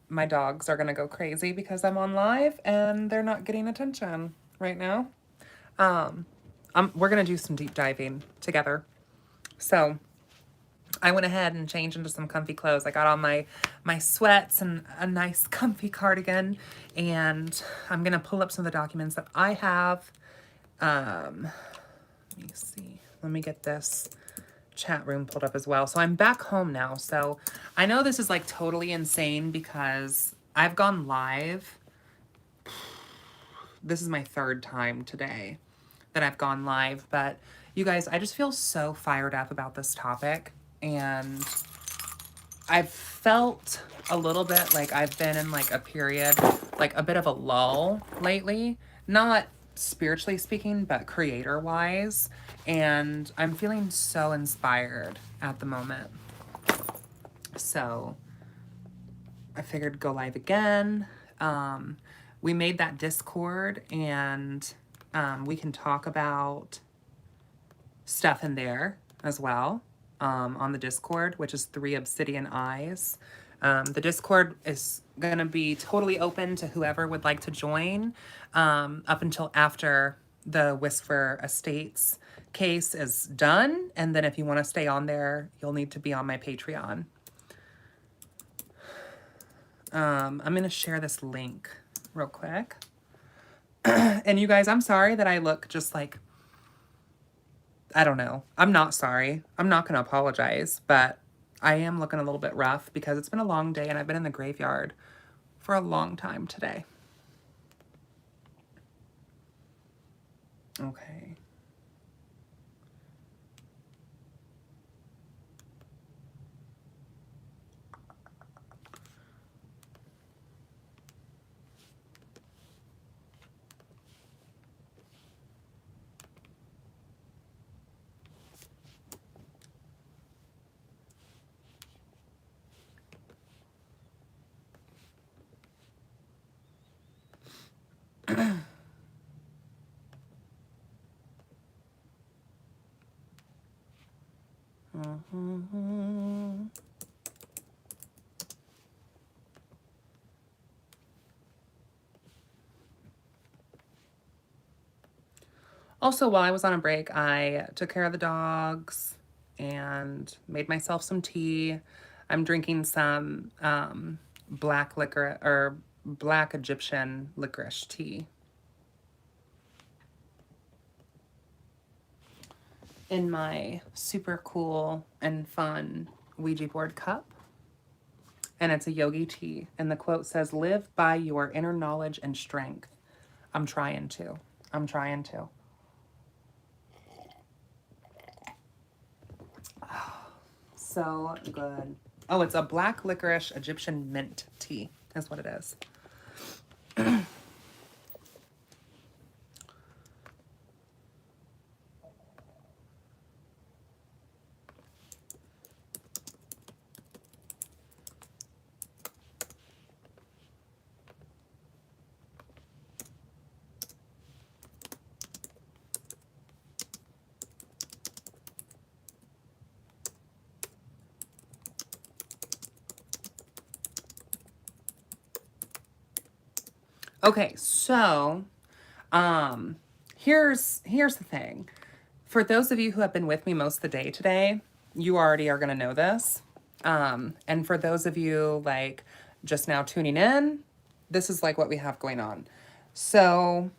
my dogs are gonna go crazy because I'm on live and they're not getting attention right now. Um, we're gonna do some deep diving together. So I went ahead and changed into some comfy clothes. I got on my sweats and a nice comfy cardigan, and I'm gonna pull up some of the documents that I have. Let me see. Let me get this chat room pulled up as well. So I'm back home now. So I know this is like totally insane because I've gone live. This is my third time today that I've gone live, but you guys, I just feel so fired up about this topic, and I've felt a little bit like I've been in like a period, like a bit of a lull lately, not spiritually speaking, but creator wise. And I'm feeling so inspired at the moment. So I figured go live again. We made that Discord, and we can talk about stuff in there as well, on the Discord, which is 3 Obsidian Eyes. The Discord is going to be totally open to whoever would like to join, up until after the Whisper Estates case is done. And then if you want to stay on there, you'll need to be on my Patreon. I'm going to share this link real quick. And you guys, I'm sorry that I look just like, I don't know. I'm not sorry. I'm not going to apologize, but I am looking a little bit rough because it's been a long day and I've been in the graveyard for a long time today. Okay. Also, while I was on a break, I took care of the dogs and made myself some tea. I'm drinking some black liquor or black Egyptian licorice tea in my super cool and fun Ouija board cup. And it's a yogi tea. And the quote says, "Live by your inner knowledge and strength." I'm trying to. I'm trying to. So good. Oh, it's a black licorice Egyptian mint tea. That's what it is. Okay, so here's the thing. For those of you who have been with me most of the day today, you already are gonna know this. And for those of you like just now tuning in, this is like what we have going on. So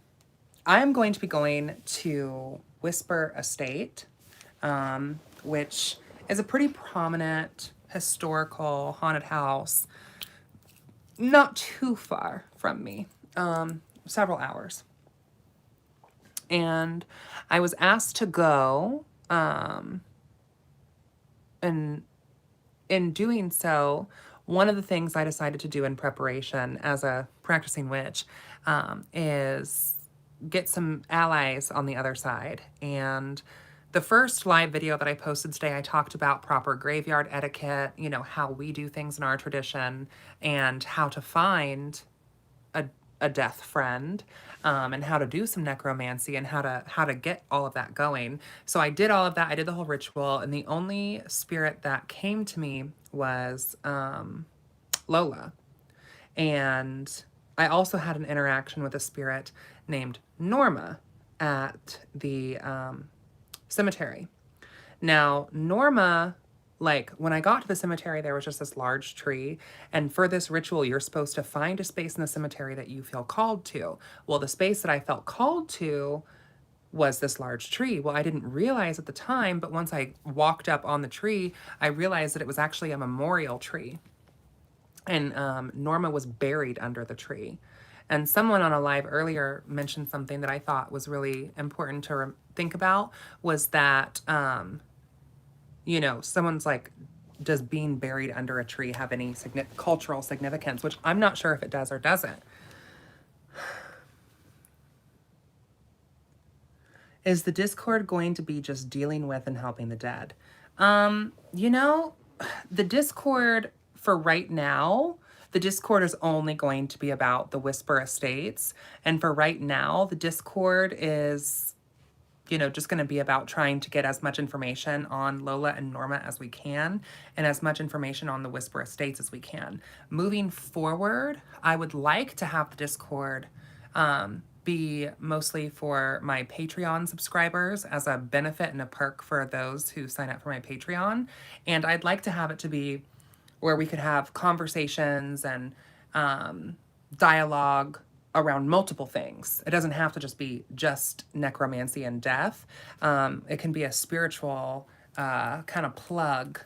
I'm going to be going to Whisper Estate, which is a pretty prominent historical haunted house not too far from me, several hours. And I was asked to go, and in doing so, one of the things I decided to do in preparation as a practicing witch, is get some allies on the other side. And the first live video that I posted today, I talked about proper graveyard etiquette, you know, how we do things in our tradition, and how to find a death friend, and how to do some necromancy, and how to get all of that going. So I did all of that. I did the whole ritual, and the only spirit that came to me was Lola. And I also had an interaction with a spirit named Norma at the cemetery. Now, Norma, like when I got to the cemetery, there was just this large tree. And for this ritual, you're supposed to find a space in the cemetery that you feel called to. Well, the space that I felt called to was this large tree. Well, I didn't realize at the time, but once I walked up on the tree, I realized that it was actually a memorial tree. And Norma was buried under the tree. And someone on a live earlier mentioned something that I thought was really important to think about was that, you know, someone's like, does being buried under a tree have any cultural significance? Which I'm not sure if it does or doesn't. Is the Discord going to be just dealing with and helping the dead? You know, the Discord for right now, the Discord is only going to be about the Whisper Estates. And for right now, the Discord is, you know, just going to be about trying to get as much information on Lola and Norma as we can, and as much information on the Whisper Estates as we can. Moving forward, I would like to have the Discord be mostly for my Patreon subscribers as a benefit and a perk for those who sign up for my Patreon. And I'd like to have it to be where we could have conversations and dialogue around multiple things. It doesn't have to just be just necromancy and death. It can be a spiritual kind of plug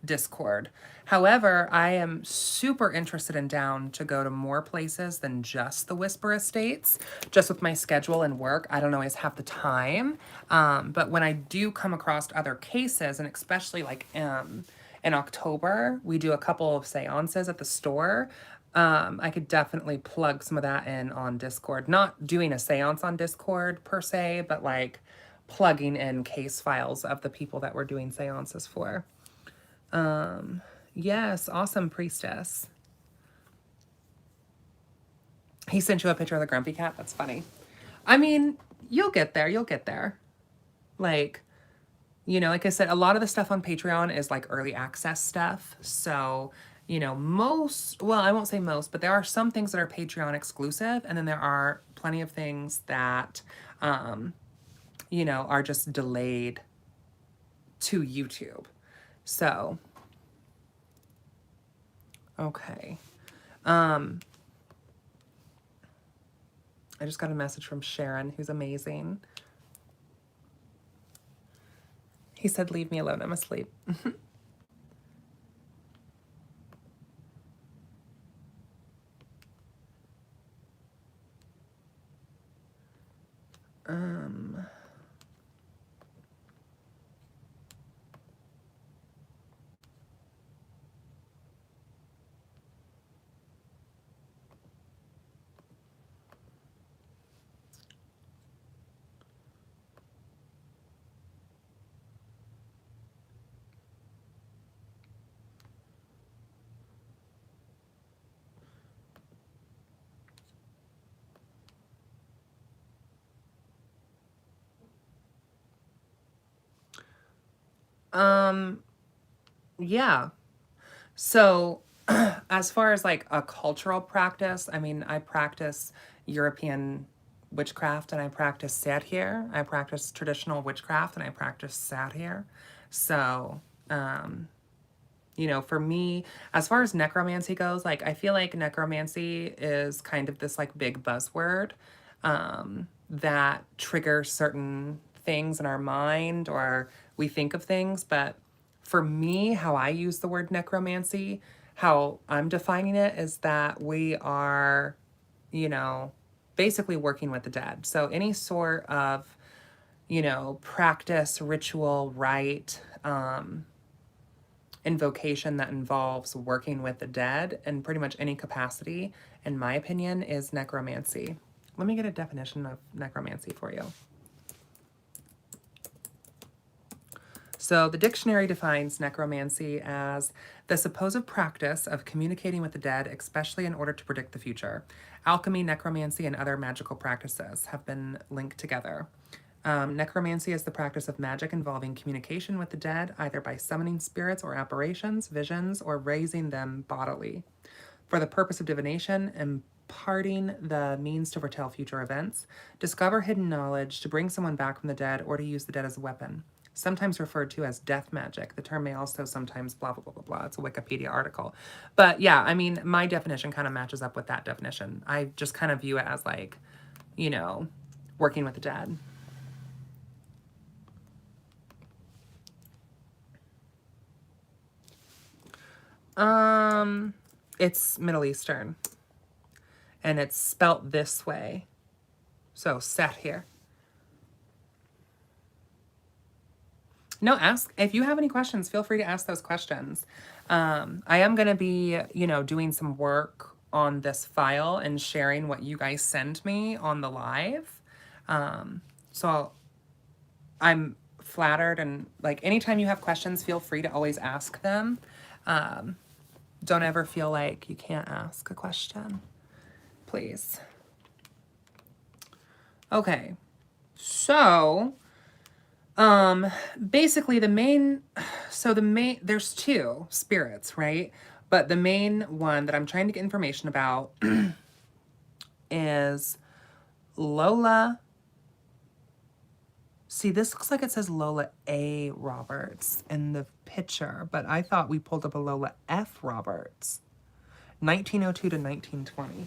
Discord. However, I am super interested and down to go to more places than just the Whisper Estates. Just with my schedule and work, I don't always have the time. But when I do come across other cases, and especially like in October, we do a couple of seances at the store. I could definitely plug some of that in on Discord. Not doing a seance on Discord per se, but like plugging in case files of the people that we're doing seances for. Yes, awesome, priestess. He sent you a picture of the grumpy cat? That's funny. I mean, you'll get there. You'll get there. Like, you know, like I said, a lot of the stuff on Patreon is like early access stuff. So, you know, well, I won't say most, but there are some things that are Patreon exclusive. And then there are plenty of things that, you know, are just delayed to YouTube. So, okay. I just got a message from Sharon, who's amazing. He said, leave me alone, I'm asleep. Yeah. So as far as like a cultural practice, I mean, I practice European witchcraft and I practice satyr. I practice traditional witchcraft and I practice satyr. So, you know, for me, as far as necromancy goes, like I feel like necromancy is kind of this like big buzzword that triggers certain things in our mind or we think of things. But for me, how I use the word necromancy, how I'm defining it is that we are, you know, basically working with the dead. So any sort of, you know, practice, ritual, rite, invocation that involves working with the dead in pretty much any capacity, in my opinion, is necromancy. Let me get a definition of necromancy for you. So the dictionary defines necromancy as the supposed practice of communicating with the dead, especially in order to predict the future. Alchemy, necromancy, and other magical practices have been linked together. Necromancy is the practice of magic involving communication with the dead, either by summoning spirits or apparitions, visions, or raising them bodily. For the purpose of divination, imparting the means to foretell future events, discover hidden knowledge, to bring someone back from the dead, or to use the dead as a weapon. Sometimes referred to as death magic. The term may also sometimes blah, blah, blah, blah, blah. It's a Wikipedia article. But yeah, I mean, my definition kind of matches up with that definition. I just kind of view it as like, you know, working with the dead. It's Middle Eastern. And it's spelt this way. So, set here. No, ask. If you have any questions, feel free to ask those questions. I am going to be, you know, doing some work on this file and sharing what you guys send me on the live. So I'm flattered, and like anytime you have questions, feel free to always ask them. Don't ever feel like you can't ask a question, please. Okay, so basically there's two spirits, right? But the main one that I'm trying to get information about is Lola. See, this looks like it says Lola A. Roberts in the picture, but I thought we pulled up a Lola F. Roberts, 1902 to 1920.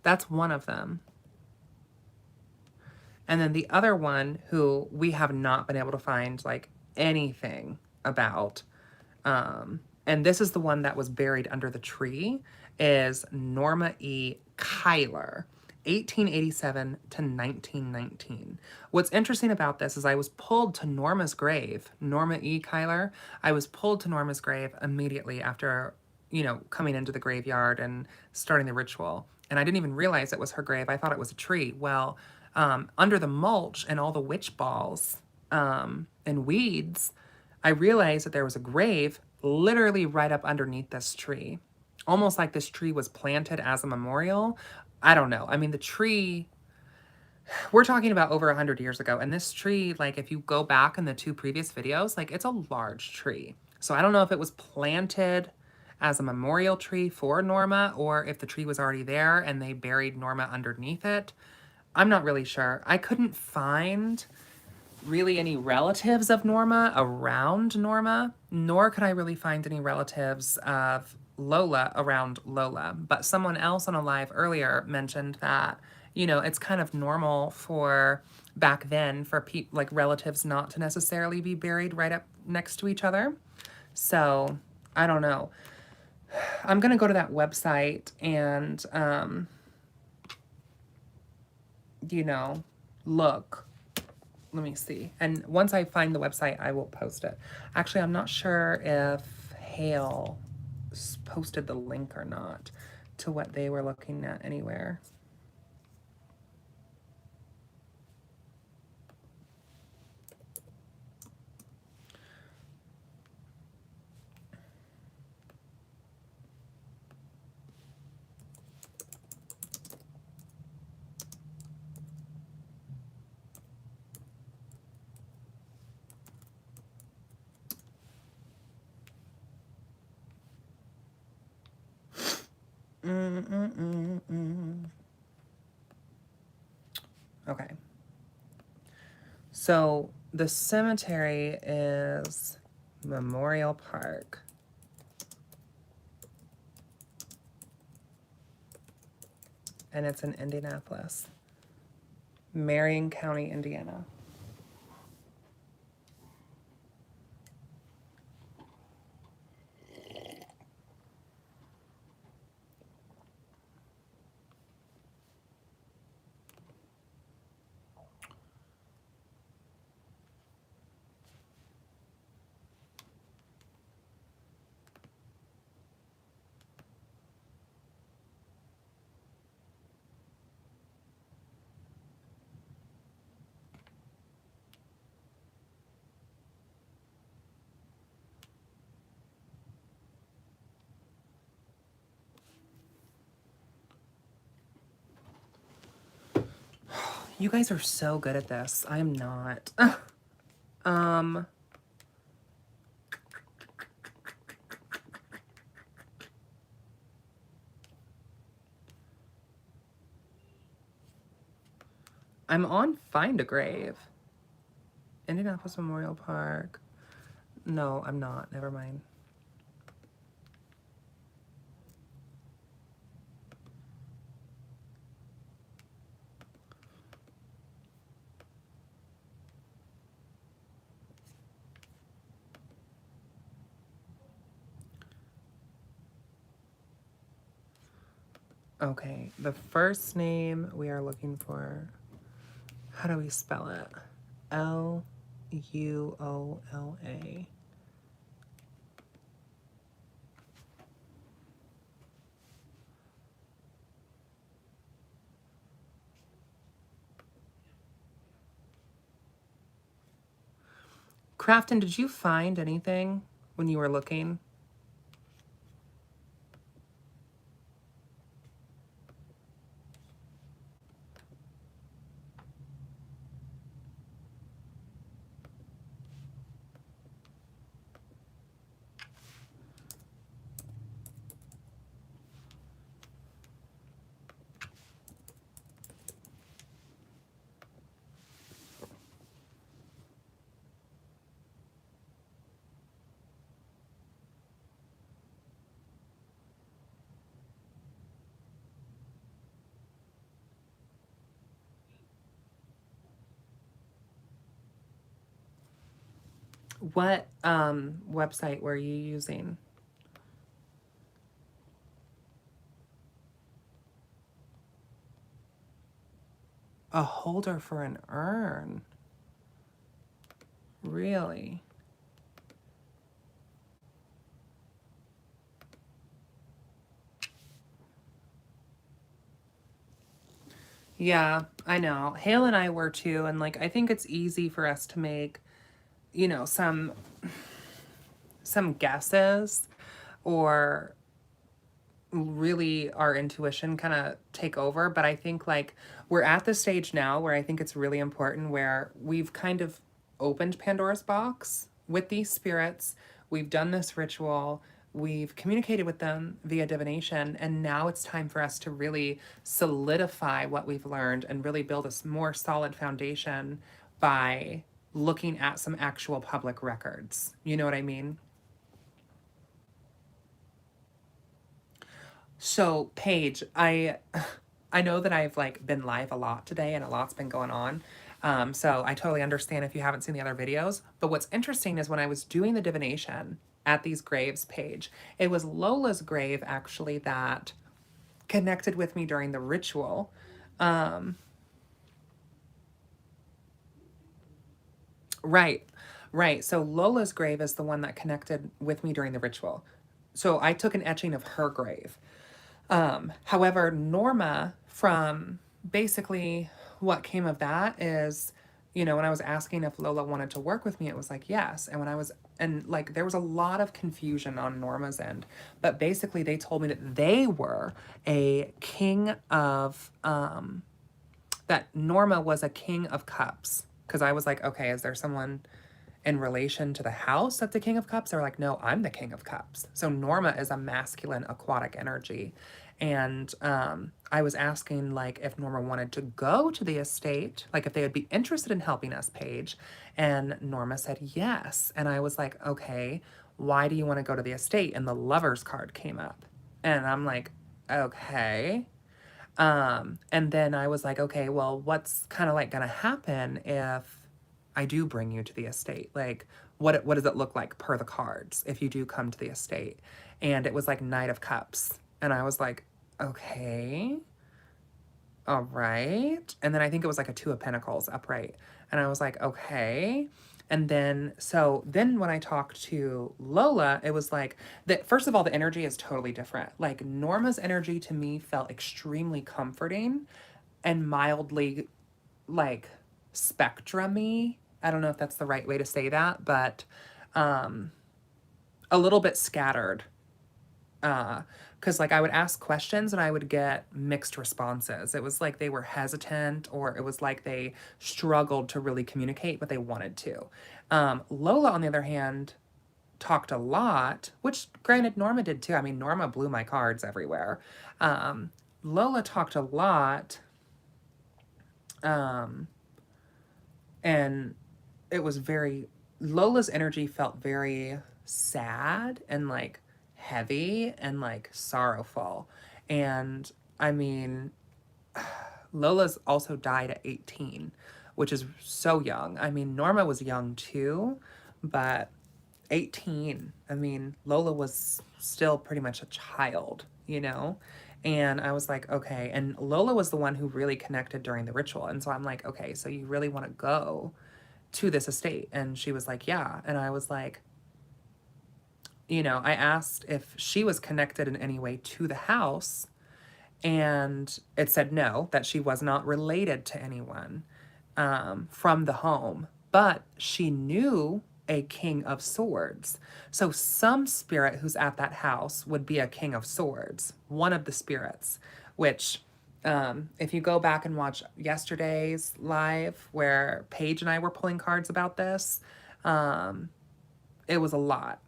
That's one of them. And then the other one, who we have not been able to find like anything about, and this is the one that was buried under the tree, is Norma E. Kyler, 1887 to 1919. What's interesting about this is I was pulled to Norma's grave, Norma E. Kyler. I was pulled to Norma's grave immediately after, you know, coming into the graveyard and starting the ritual. And I didn't even realize it was her grave. I thought it was a tree. Well, under the mulch and all the witch balls and weeds, I realized that there was a grave literally right up underneath this tree. Almost like this tree was planted as a memorial. I don't know. I mean, the tree, we're talking about over 100 years ago. And this tree, like if you go back in the two previous videos, like it's a large tree. So I don't know if it was planted as a memorial tree for Norma or if the tree was already there and they buried Norma underneath it. I'm not really sure. I couldn't find really any relatives of Norma around Norma, nor could I really find any relatives of Lola around Lola. But someone else on a live earlier mentioned that, you know, it's kind of normal for back then for like relatives not to necessarily be buried right up next to each other. So I don't know. I'm going to go to that website and, you know, look. Let me see. And once I find the website, I will post it. Actually, I'm not sure if Hale posted the link or not to what they were looking at anywhere. Okay. So the cemetery is Memorial Park. And it's in Indianapolis, Marion County, Indiana. You guys are so good at this. I am not. I'm on Find a Grave. Indianapolis Memorial Park. No, I'm not. Never mind. Okay, the first name we are looking for, how do we spell it? Luola. Crafton, did you find anything when you were looking? What website were you using? A holder for an urn. Really? Yeah, I know. Hale and I were too, and like I think it's easy for us to make, you know, some guesses or really our intuition kind of take over. But I think like we're at the stage now where I think it's really important where we've kind of opened Pandora's box with these spirits. We've done this ritual. We've communicated with them via divination. And now it's time for us to really solidify what we've learned and really build a more solid foundation by looking at some actual public records. You know what I mean? So, Paige, I know that I've like been live a lot today and a lot's been going on. So I totally understand if you haven't seen the other videos. But what's interesting is when I was doing the divination at these graves, Paige, it was Lola's grave actually that connected with me during the ritual. Um, right, right. So Lola's grave is the one that connected with me during the ritual. So I took an etching of her grave. However, Norma, from basically what came of that is, you know, when I was asking if Lola wanted to work with me, it was like, yes. And when I was, and like, there was a lot of confusion on Norma's end, but basically they told me that they were a king of, that Norma was a king of cups. Cause I was like, okay, is there someone in relation to the house that's the King of Cups? They're like, no, I'm the King of Cups. So Norma is a masculine aquatic energy. And I was asking like if Norma wanted to go to the estate, like if they would be interested in helping us, Paige. And Norma said yes. And I was like, okay, why do you want to go to the estate? And the lover's card came up. And I'm like, okay. And then I was like, okay, well, what's kind of like gonna happen if I do bring you to the estate? Like, what does it look like per the cards if you do come to the estate? And it was like Knight of Cups. And I was like, okay, all right. And then I think it was like a Two of Pentacles upright. And I was like, okay. And then, so then when I talked to Lola, it was like that. First of all, the energy is totally different. Like Norma's energy to me felt extremely comforting and mildly like spectrum-y. I don't know if that's the right way to say that, but um, a little bit scattered. Because like I would ask questions and I would get mixed responses. It was like they were hesitant or it was like they struggled to really communicate, but they wanted to. Lola, on the other hand, talked a lot, which granted Norma did too. I mean, Norma blew my cards everywhere. Lola talked a lot Um, and it was very, Lola's energy felt very sad and like heavy and like sorrowful. And I mean, Lola's also died at 18, which is so young. I mean, Norma was young too, but 18, I mean, Lola was still pretty much a child, you know? And I was like, okay. And Lola was the one who really connected during the ritual. And so I'm like, okay, so you really want to go to this estate? And she was like, yeah. And I was like, I asked if she was connected in any way to the house, and it said no, that she was not related to anyone from the home, but she knew a king of swords. So some spirit who's at that house would be a king of swords, one of the spirits, which if you go back and watch yesterday's live where Paige and I were pulling cards about this, it was a lot.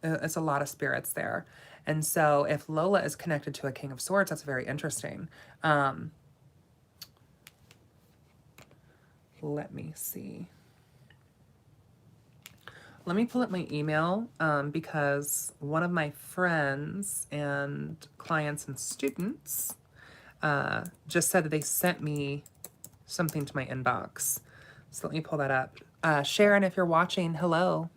It's a lot of spirits there. And so if Lola is connected to a king of swords, that's very interesting. Let me see. Let me pull up my email because one of my friends and clients and students just said that they sent me something to my inbox. So let me pull that up. Sharon, if you're watching, hello.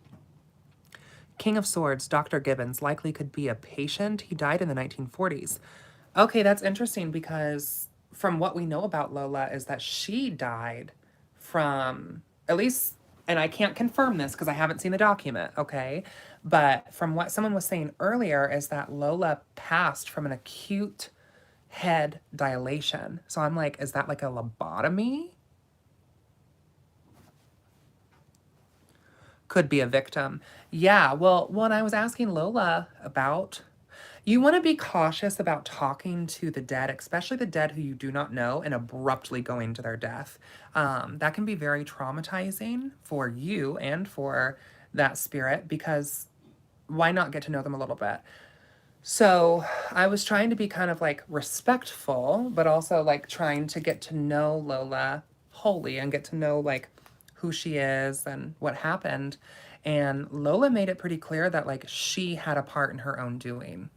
King of Swords, Dr. Gibbons, likely could be a patient. He died in the 1940s. Okay, that's interesting because from what we know about Lola is that she died from, at least, and I can't confirm this because I haven't seen the document, okay? But from what someone was saying earlier is that Lola passed from an acute head dilation. So I'm like, is that like a lobotomy? Could be a victim. Yeah, well, when I was asking Lola about, you want to be cautious about talking to the dead, especially the dead who you do not know, and abruptly going to their death. That can be very traumatizing for you and for that spirit because why not get to know them a little bit? So I was trying to be kind of like respectful, but also like trying to get to know Lola wholly and get to know like who she is and what happened. And Lola made it pretty clear that like she had a part in her own doing.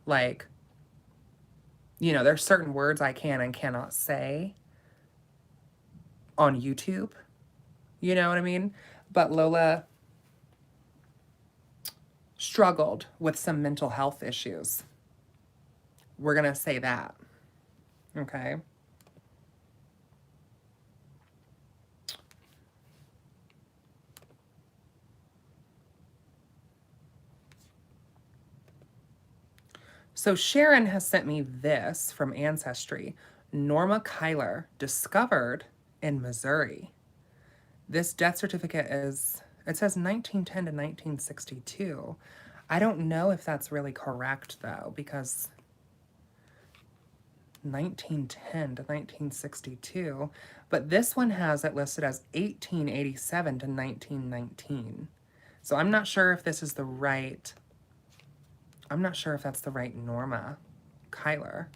Like, there's certain words I can and cannot say on YouTube. You know what I mean? But Lola struggled with some mental health issues. We're going to say that. Okay. So Sharon has sent me this from Ancestry. Norma Kyler, discovered in Missouri. This death certificate it says 1910 to 1962. I don't know if that's really correct though, because 1910 to 1962, but this one has it listed as 1887 to 1919. So I'm not sure if this is the right, I'm not sure if that's the right Norma Kyler.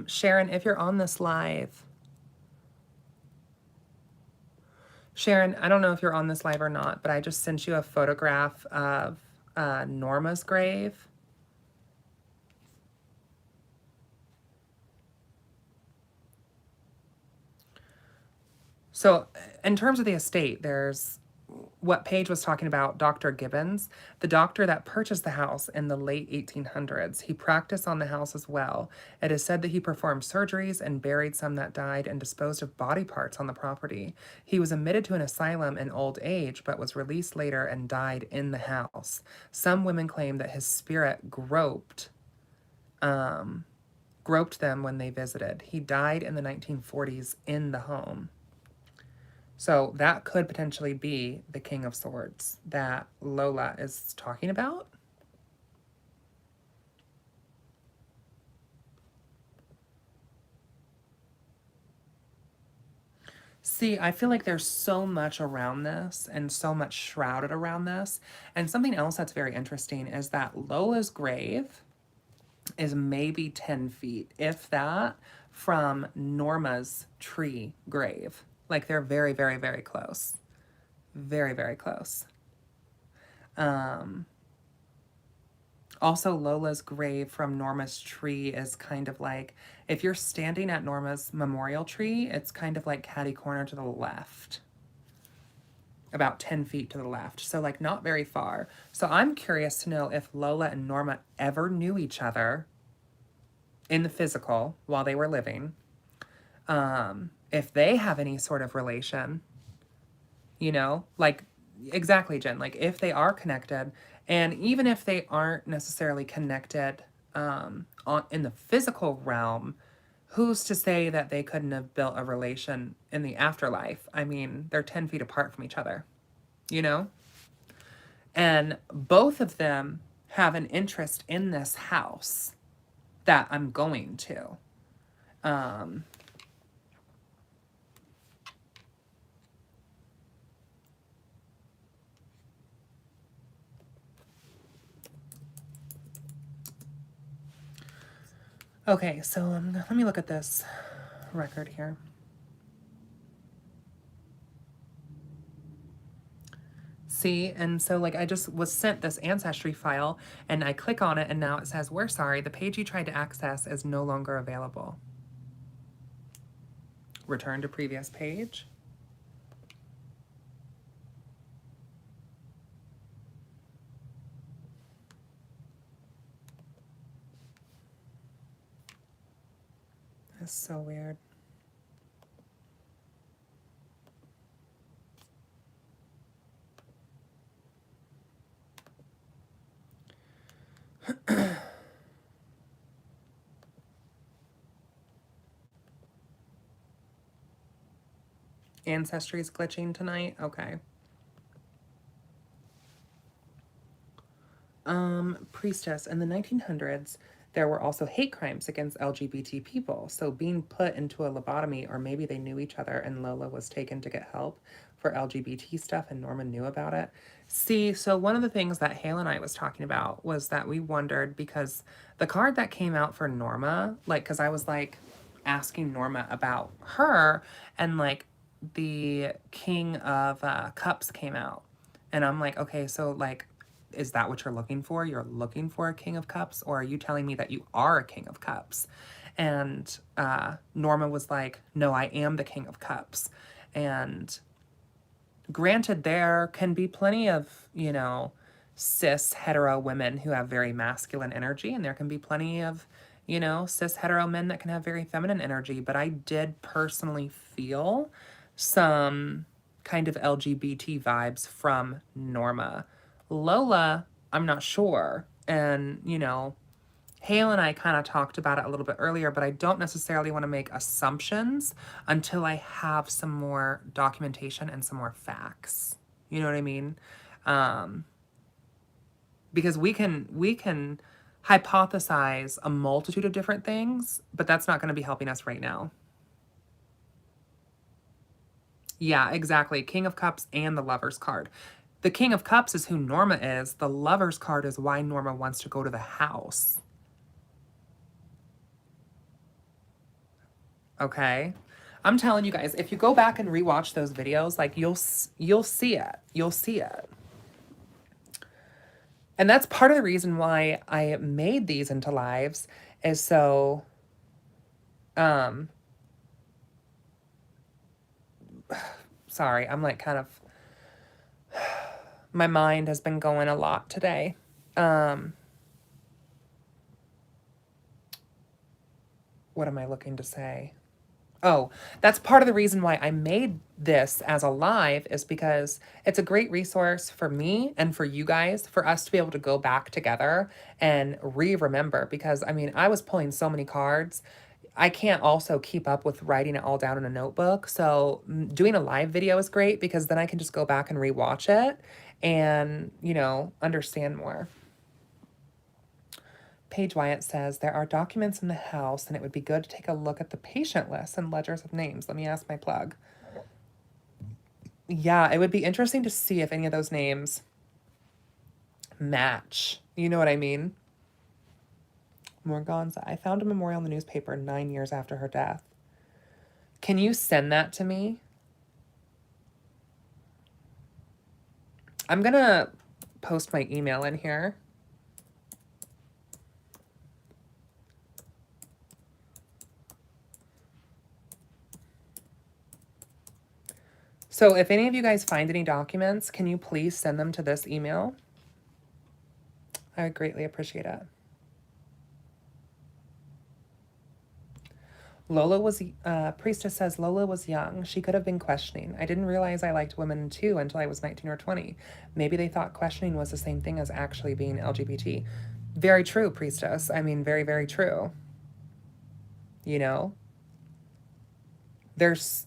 Sharon, if you're on this live, Sharon, I don't know if you're on this live or not, but I just sent you a photograph of Norma's grave. So in terms of the estate, there's what Paige was talking about, Dr. Gibbons, the doctor that purchased the house in the late 1800s. He practiced on the house as well. It is said that he performed surgeries and buried some that died and disposed of body parts on the property. He was admitted to an asylum in old age, but was released later and died in the house. Some women claim that his spirit groped them when they visited. He died in the 1940s in the home. So that could potentially be the King of Swords that Lola is talking about. See, I feel like there's so much around this and so much shrouded around this. And something else that's very interesting is that Lola's grave is maybe 10 feet, if that, from Norma's tree grave. Like they're very, very, very close. Very, very close. Also, Lola's grave from Norma's tree is kind of like, if you're standing at Norma's memorial tree, it's kind of like catty corner to the left. About 10 feet to the left. So like not very far. So I'm curious to know if Lola and Norma ever knew each other in the physical while they were living. If they have any sort of relation, you know, like exactly, Jen, like if they are connected, and even if they aren't necessarily connected in the physical realm, who's to say that they couldn't have built a relation in the afterlife? I mean, they're 10 feet apart from each other, you know? And both of them have an interest in this house that I'm going to. Okay, so let me look at this record here. See, and so like I just was sent this ancestry file and I click on it and now it says, we're sorry, the page you tried to access is no longer available. Return to previous page. That's so weird. Ancestry is glitching tonight? Okay. Priestess. In the 1900s, there were also hate crimes against LGBT people. So being put into a lobotomy, or maybe they knew each other and Lola was taken to get help for LGBT stuff and Norman knew about it. See, so one of the things that Hale and I was talking about was that we wondered because the card that came out for Norma, like, because I was like asking Norma about her and like the King of Cups came out. And I'm like, okay, so like, is that what you're looking for? You're looking for a King of Cups? Or are you telling me that you are a King of Cups? And Norma was like, no, I am the King of Cups. And granted, there can be plenty of, you know, cis hetero women who have very masculine energy, and there can be plenty of, you know, cis hetero men that can have very feminine energy. But I did personally feel some kind of LGBT vibes from Norma. Lola, I'm not sure. And, you know, Hale and I kind of talked about it a little bit earlier, but I don't necessarily want to make assumptions until I have some more documentation and some more facts. You know what I mean? Because we can hypothesize a multitude of different things, but that's not going to be helping us right now. Yeah, exactly. King of Cups and the Lover's card. The King of Cups is who Norma is. The Lover's card is why Norma wants to go to the house. Okay? I'm telling you guys, if you go back and rewatch those videos, like you'll see it. You'll see it. And that's part of the reason why I made these into lives is so sorry, I'm like kind of my mind has been going a lot today. What am I looking to say? Oh, that's part of the reason why I made this as a live is because it's a great resource for me and for you guys for us to be able to go back together and remember because I mean, I was pulling so many cards. I can't also keep up with writing it all down in a notebook. So doing a live video is great because then I can just go back and rewatch it and, you know, understand more. Paige Wyatt says, there are documents in the house and it would be good to take a look at the patient list and ledgers of names. Let me ask my plug. Yeah, it would be interesting to see if any of those names match. You know what I mean? Morganza. I found a memorial in the newspaper 9 years after her death. Can you send that to me? I'm gonna post my email in here. So if any of you guys find any documents, can you please send them to this email? I would greatly appreciate it. Lola was, Priestess says, Lola was young. She could have been questioning. I didn't realize I liked women too until I was 19 or 20. Maybe they thought questioning was the same thing as actually being LGBT. Very true, Priestess. I mean, very, very true. You know, there's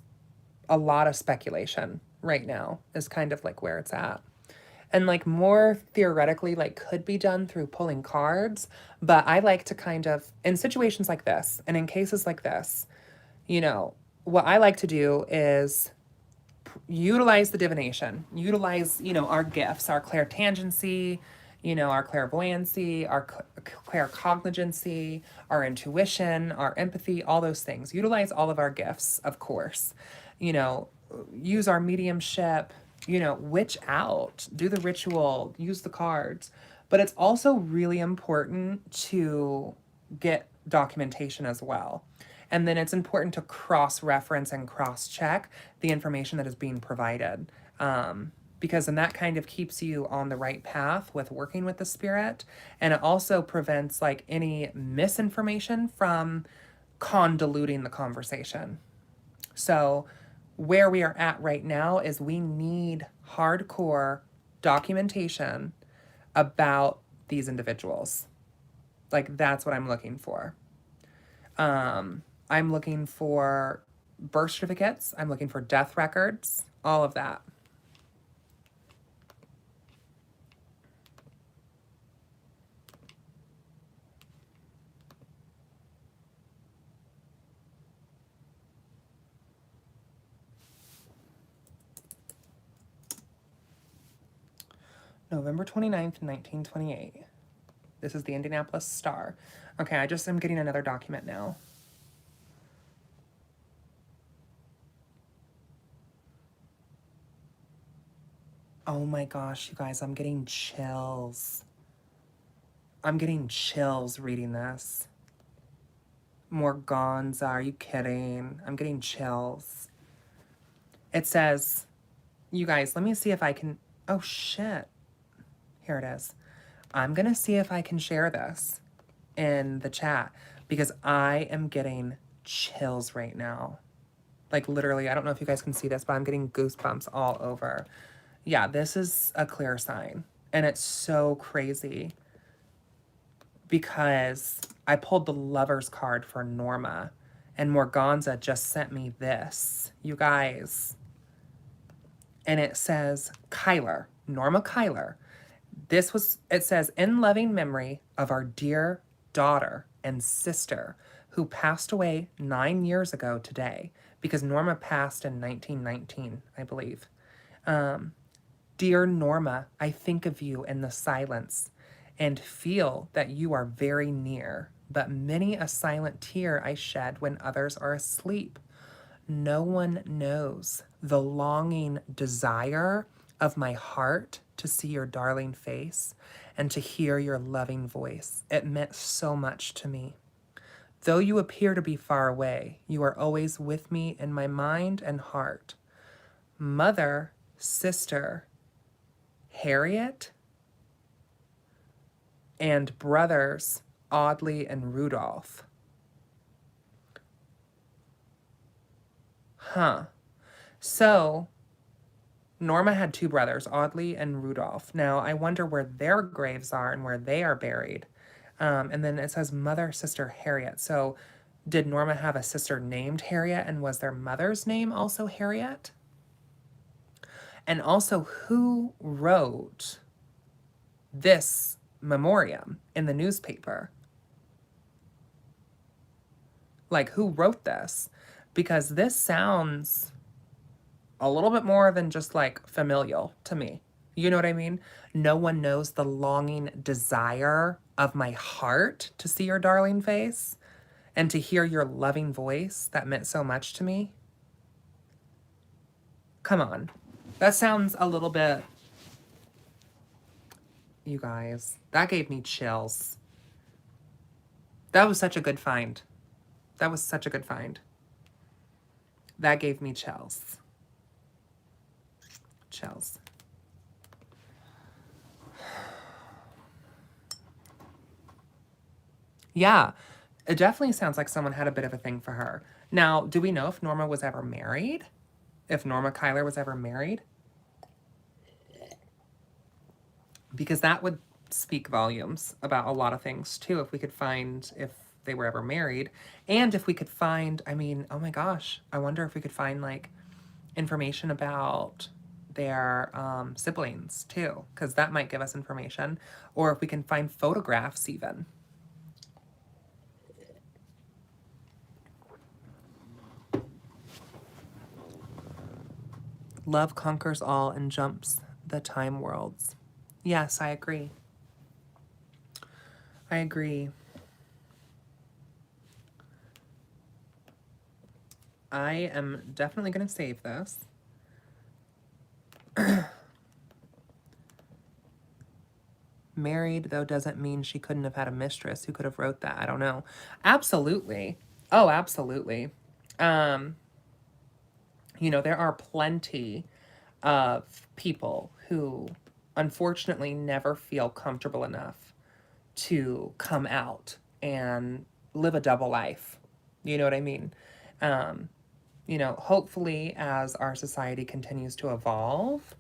a lot of speculation right now, is kind of like where it's at. And like more theoretically, like could be done through pulling cards. But I like to kind of, in situations like this and in cases like this, you know, what I like to do is utilize the divination, utilize, you know, our gifts, our clairtangency, you know, our clairvoyancy, our claircognigency, our intuition, our empathy, all those things. Utilize all of our gifts, of course. You know, use our mediumship, you know, witch out, do the ritual, use the cards. But it's also really important to get documentation as well. And then it's important to cross-reference and cross-check the information that is being provided. Because then that kind of keeps you on the right path with working with the spirit. And it also prevents like any misinformation from convoluting the conversation. So where we are at right now is we need hardcore documentation about these individuals. Like that's what I'm looking for. I'm looking for birth certificates. I'm looking for death records, all of that. November 29th, 1928. This is the Indianapolis Star. Okay, I just am getting another document now. Oh my gosh, you guys, I'm getting chills. I'm getting chills reading this. Morganza, are you kidding? I'm getting chills. It says, you guys, let me see if I can, oh shit. Here it is. I'm gonna see if I can share this in the chat because I am getting chills right now. Like literally, I don't know if you guys can see this, but I'm getting goosebumps all over. Yeah, this is a clear sign. And it's so crazy because I pulled the Lover's card for Norma and Morganza just sent me this, you guys. And it says Kyler, Norma Kyler. It says, in loving memory of our dear daughter and sister who passed away 9 years ago today, because Norma passed in 1919, I believe. Dear Norma, I think of you in the silence and feel that you are very near, but many a silent tear I shed when others are asleep. No one knows the longing desire of my heart to see your darling face and to hear your loving voice. It meant so much to me. Though you appear to be far away, you are always with me in my mind and heart. Mother, sister, Harriet, and brothers, Audley and Rudolph. Huh. So, Norma had two brothers, Audley and Rudolph. Now, I wonder where their graves are and where they are buried. And then it says mother, sister, Harriet. So, did Norma have a sister named Harriet, and was their mother's name also Harriet? And also, who wrote this memoriam in the newspaper? Like, who wrote this? Because this sounds a little bit more than just like familial to me. You know what I mean? No one knows the longing desire of my heart to see your darling face and to hear your loving voice that meant so much to me. Come on. That sounds a little bit, you guys, that gave me chills. That was such a good find. That was such a good find. That gave me chills. Chills. Yeah, it definitely sounds like someone had a bit of a thing for her. Now, do we know if Norma was ever married? If Norma Kyler was ever married? Because that would speak volumes about a lot of things too, if we could find if they were ever married. And if we could find, I mean, oh my gosh, I wonder if we could find like information about their siblings too, because that might give us information. Or if we can find photographs even. Love conquers all and jumps the time worlds. Yes, I agree. I agree. I am definitely going to save this. Married, though, doesn't mean she couldn't have had a mistress. Who could have wrote that? I don't know. Absolutely. Oh, absolutely. You know, there are plenty of people who unfortunately never feel comfortable enough to come out and live a double life. You know what I mean? You know, hopefully as our society continues to evolve,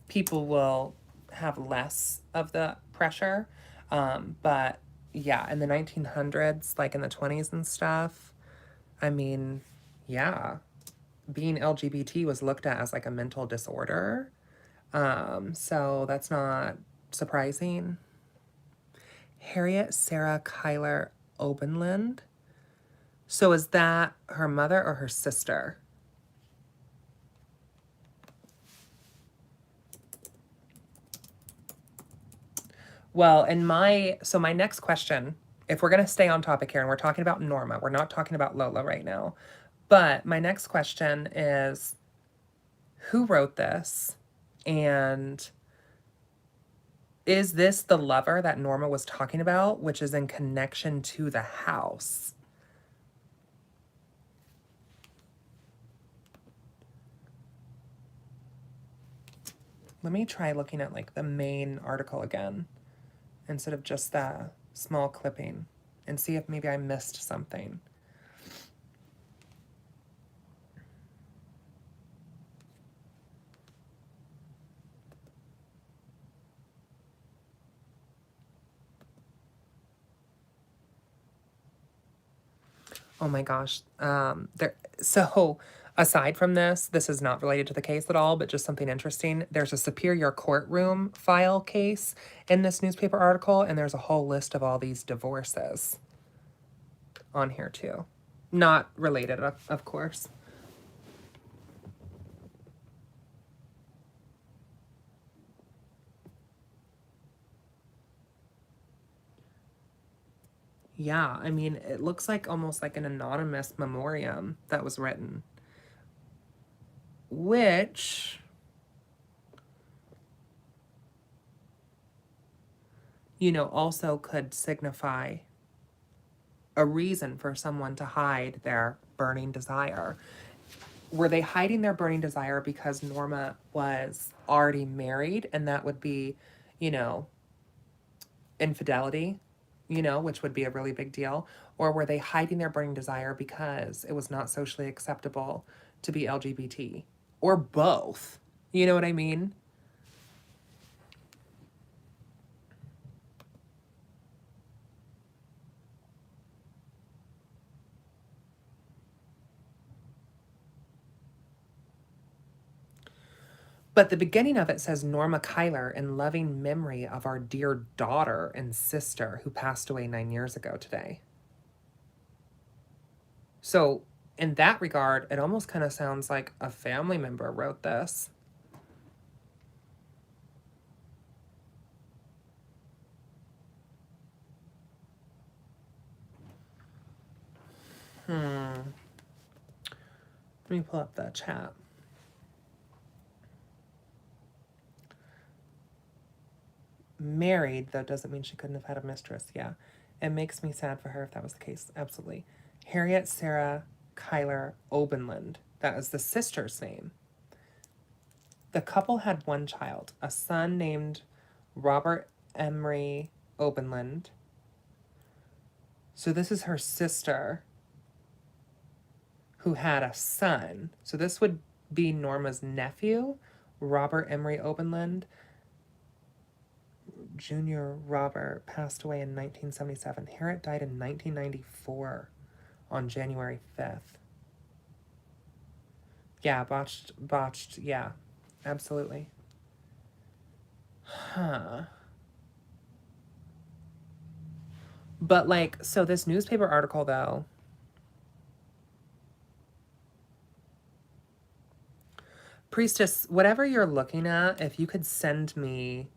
people will have less of the pressure. But yeah, in the 1900s, like in the 20s and stuff, I mean, yeah, being LGBT was looked at as like a mental disorder. So that's not surprising. Harriet Sarah Kyler Obenland. So is that her mother or her sister? Well, so my next question, if we're going to stay on topic here and we're talking about Norma, we're not talking about Lola right now. But my next question is, who wrote this? And is this the lover that Norma was talking about, which is in connection to the house? Let me try looking at like the main article again instead of just that small clipping and see if maybe I missed something. Oh my gosh. So aside from this is not related to the case at all, but just something interesting. There's a Superior Courtroom file case in this newspaper article, and there's a whole list of all these divorces on here too. Not related, of course. Yeah, I mean, it looks like almost like an anonymous memoriam that was written, which, you know, also could signify a reason for someone to hide their burning desire. Were they hiding their burning desire because Norma was already married and that would be, you know, infidelity, you know, which would be a really big deal? Or were they hiding their burning desire because it was not socially acceptable to be LGBT? Or both? You know what I mean? But the beginning of it says Norma Kyler in loving memory of our dear daughter and sister who passed away 9 years ago today. So in that regard, it almost kind of sounds like a family member wrote this. Let me pull up the chat. Married, though, doesn't mean she couldn't have had a mistress. Yeah. It makes me sad for her if that was the case. Absolutely. Harriet Sarah Kyler Obenland. That is the sister's name. The couple had one child, a son named Robert Emery Obenland. So this is her sister who had a son. So this would be Norma's nephew, Robert Emery Obenland. Junior Robert passed away in 1977. Harriet died in 1994 on January 5th. Yeah, botched, yeah, absolutely. Huh. But, like, so this newspaper article, though, Priestess, whatever you're looking at, if you could send me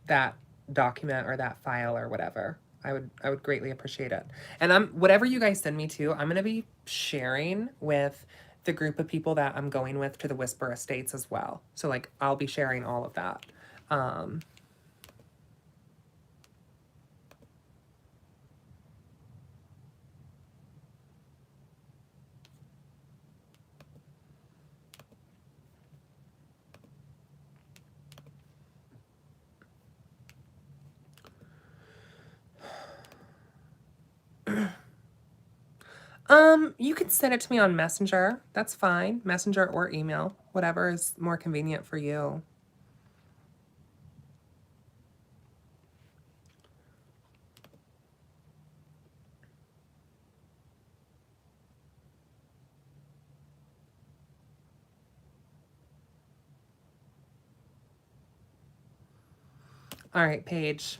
that document or that file or whatever, I would greatly appreciate it. And whatever you guys send me to, I'm gonna be sharing with the group of people that I'm going with to the Whisper Estates as well. So like I'll be sharing all of that. You can send it to me on Messenger. That's fine. Messenger or email, whatever is more convenient for you. All right, Paige.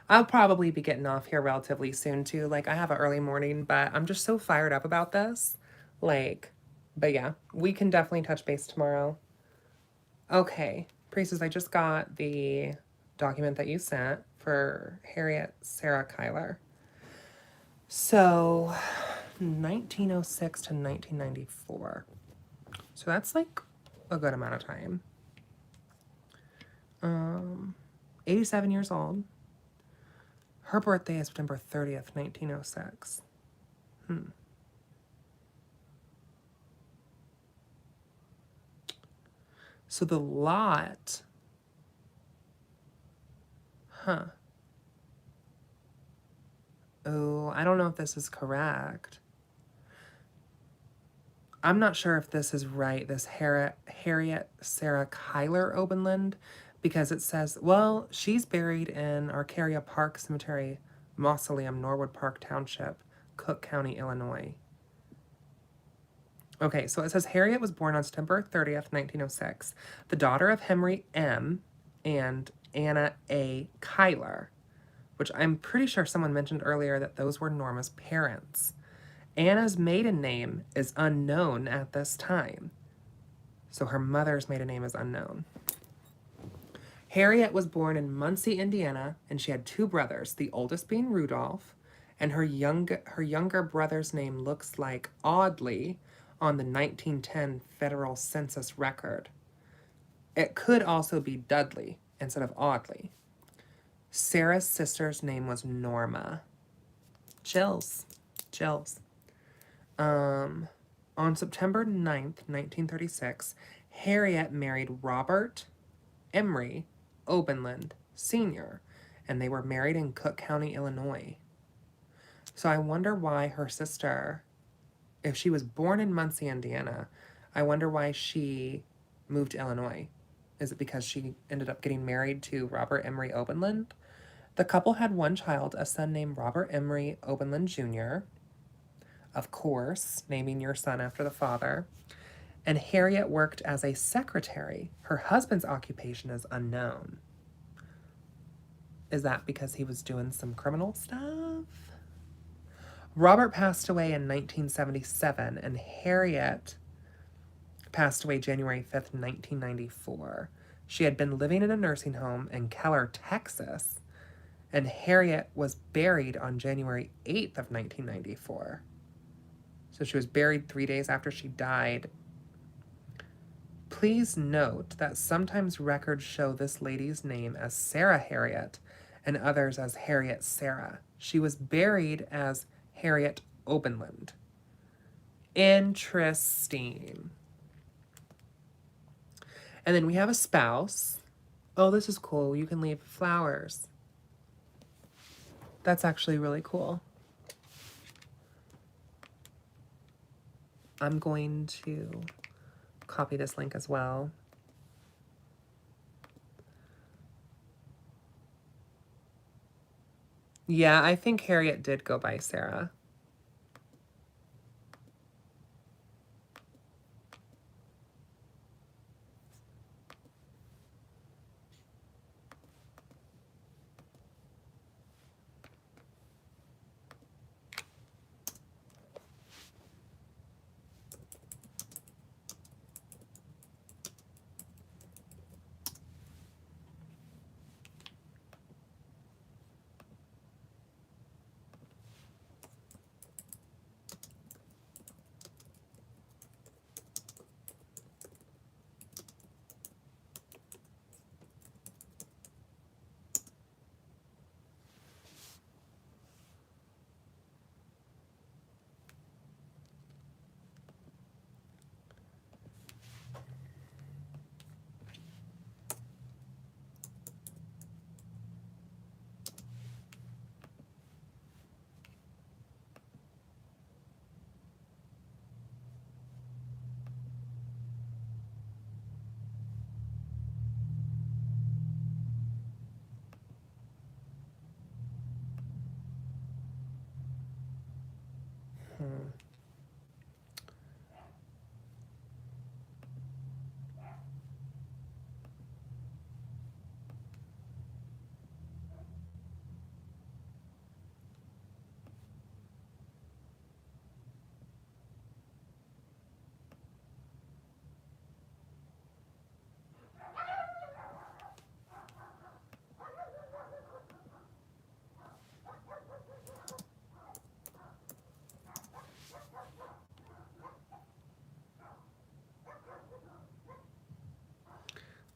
I'll probably be getting off here relatively soon too. Like I have an early morning, but I'm just so fired up about this. Like, but yeah, we can definitely touch base tomorrow. Okay, Priestess, I just got the document that you sent for Harriet Sarah Kyler. So, 1906 to 1994. So that's like a good amount of time. 87 years old. Her birthday is September 30th, 1906. So the lot, oh, I don't know if this is correct. I'm not sure if this is right, this Harriet Sarah Kyler Obenland, because it says, well, she's buried in Arcadia Park Cemetery Mausoleum, Norwood Park Township, Cook County, Illinois. Okay, so it says Harriet was born on September 30th, 1906, the daughter of Henry M. and Anna A. Kyler, which I'm pretty sure someone mentioned earlier that those were Norma's parents. Anna's maiden name is unknown at this time. So her mother's maiden name is unknown. Harriet was born in Muncie, Indiana, and she had two brothers, the oldest being Rudolph, and her younger brother's name looks like Audley on the 1910 federal census record. It could also be Dudley instead of Audley. Sarah's sister's name was Norma. Chills. On September 9th, 1936, Harriet married Robert Emery Obenland Sr., and they were married in Cook County, Illinois. So I wonder why her sister, if she was born in Muncie, Indiana, I wonder why she moved to Illinois. Is it because she ended up getting married to Robert Emery Obenland? The couple had one child, a son named Robert Emery Obenland Jr., of course, naming your son after the father. And Harriet worked as a secretary. Her husband's occupation is unknown. Is that because he was doing some criminal stuff? Robert passed away in 1977, and Harriet passed away January 5th, 1994. She had been living in a nursing home in Keller, Texas, and Harriet was buried on January 8th of 1994. So she was buried 3 days after she died. Please note that sometimes records show this lady's name as Sarah Harriet and others as Harriet Sarah. She was buried as Harriet Obenland. Interesting. And then we have a spouse. Oh, this is cool. You can leave flowers. That's actually really cool. I'm going to copy this link as well. Yeah, I think Harriet did go by Sarah.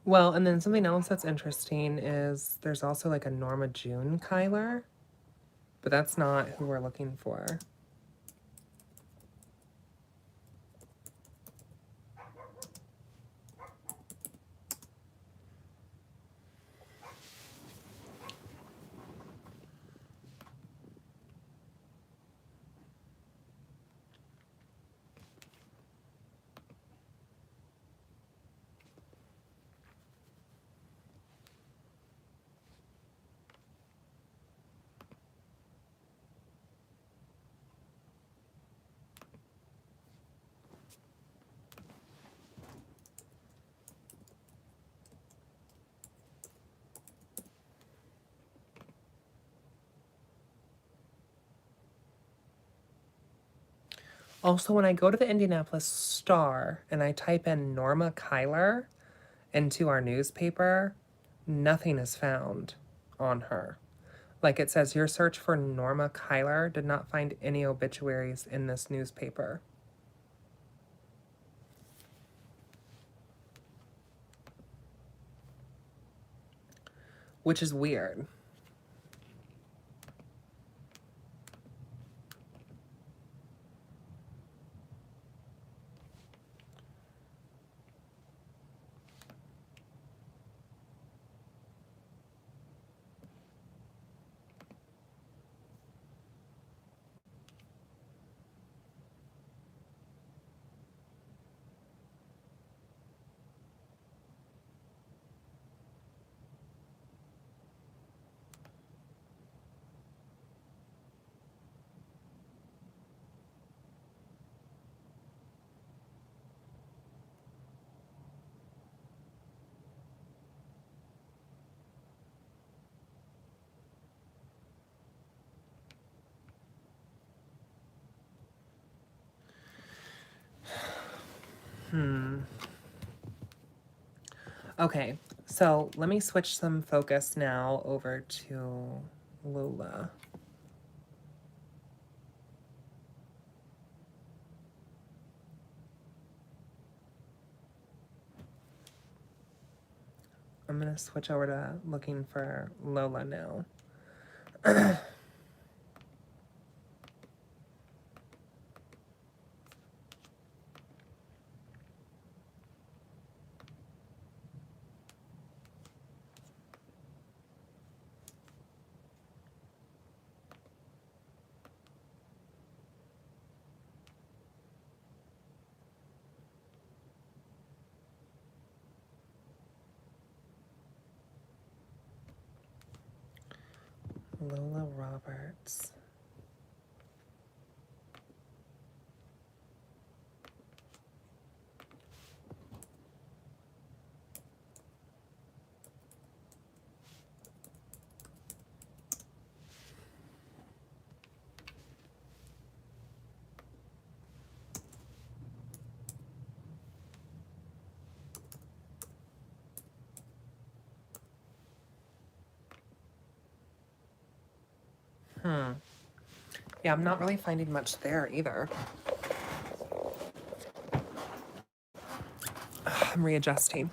Well, and then something else that's interesting is there's also like a Norma June Kyler, but that's not who we're looking for. Also, when I go to the Indianapolis Star and I type in Norma Kyler into our newspaper, nothing is found on her. Like it says, your search for Norma Kyler did not find any obituaries in this newspaper. Which is weird. Okay, so let me switch some focus now over to Lola. I'm going to switch over to looking for Lola now. Lola Roberts. Yeah, I'm not really finding much there either. I'm readjusting.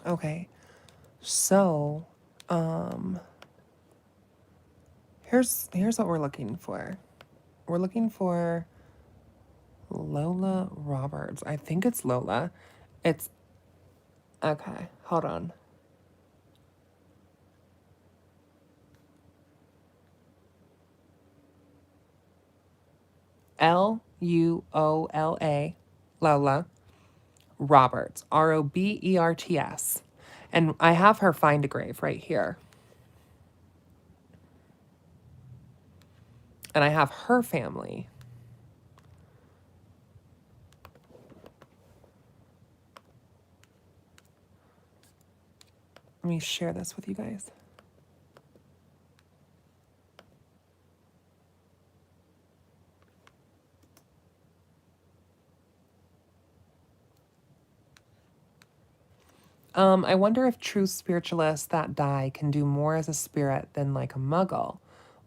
Okay, so here's what we're looking for. We're looking for Lola Roberts. I think it's Lola. It's okay. Hold on. Luola, Lola Roberts, Roberts, and I have her find a grave right here, and I have her family. Let me share this with you guys. I wonder if true spiritualists that die can do more as a spirit than like a muggle,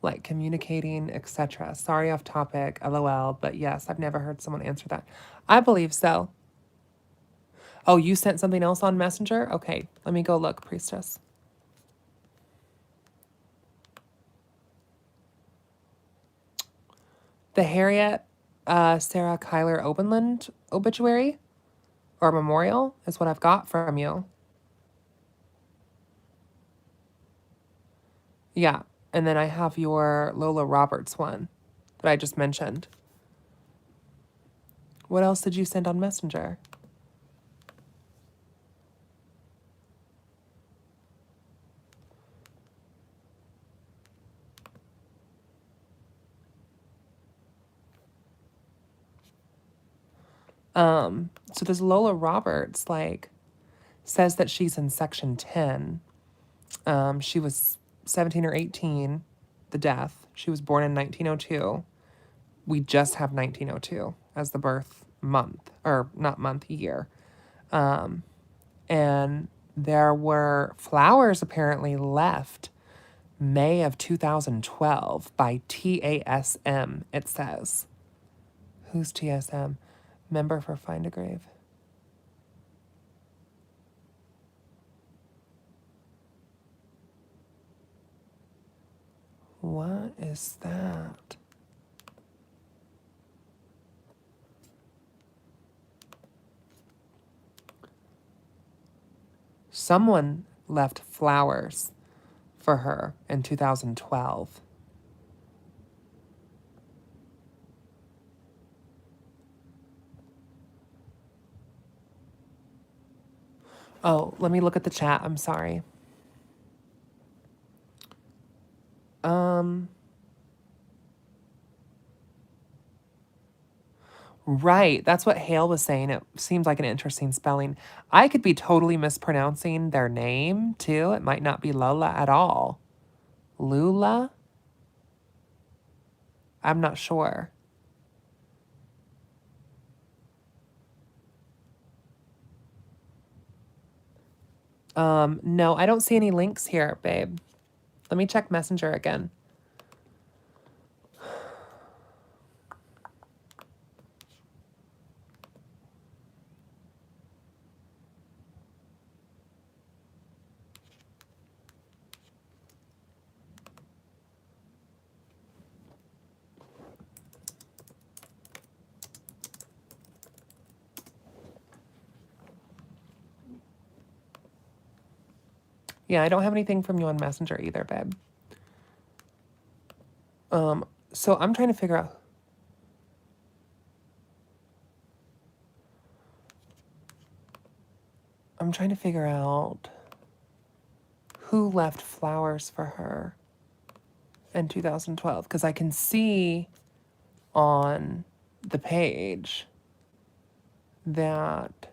like communicating, etc. Sorry, off topic, lol, but yes, I've never heard someone answer that. I believe so. Oh, you sent something else on Messenger? Okay, let me go look, priestess. The Harriet Sarah Kyler Obenland obituary or memorial is what I've got from you. Yeah, and then I have your Lola Roberts one that I just mentioned. What else did you send on Messenger? So this Lola Roberts, like, says that she's in section 10. She was 17 or 18, the death. She was born in 1902. We just have 1902 as the birth month, or not month, year. And there were flowers apparently left May of 2012 by TASM, it says. Who's TSM? Member for Find a Grave. What is that? Someone left flowers for her in 2012. Oh, let me look at the chat. I'm sorry. Um, Right. That's what Hale was saying. It seems like an interesting spelling. I could be totally mispronouncing their name too. It might not be Lola at all. Lula? I'm not sure. No, I don't see any links here, babe. Let me check Messenger again. Yeah, I don't have anything from you on Messenger either, babe. So I'm trying to figure out. I'm trying to figure out who left flowers for her in 2012 because I can see on the page that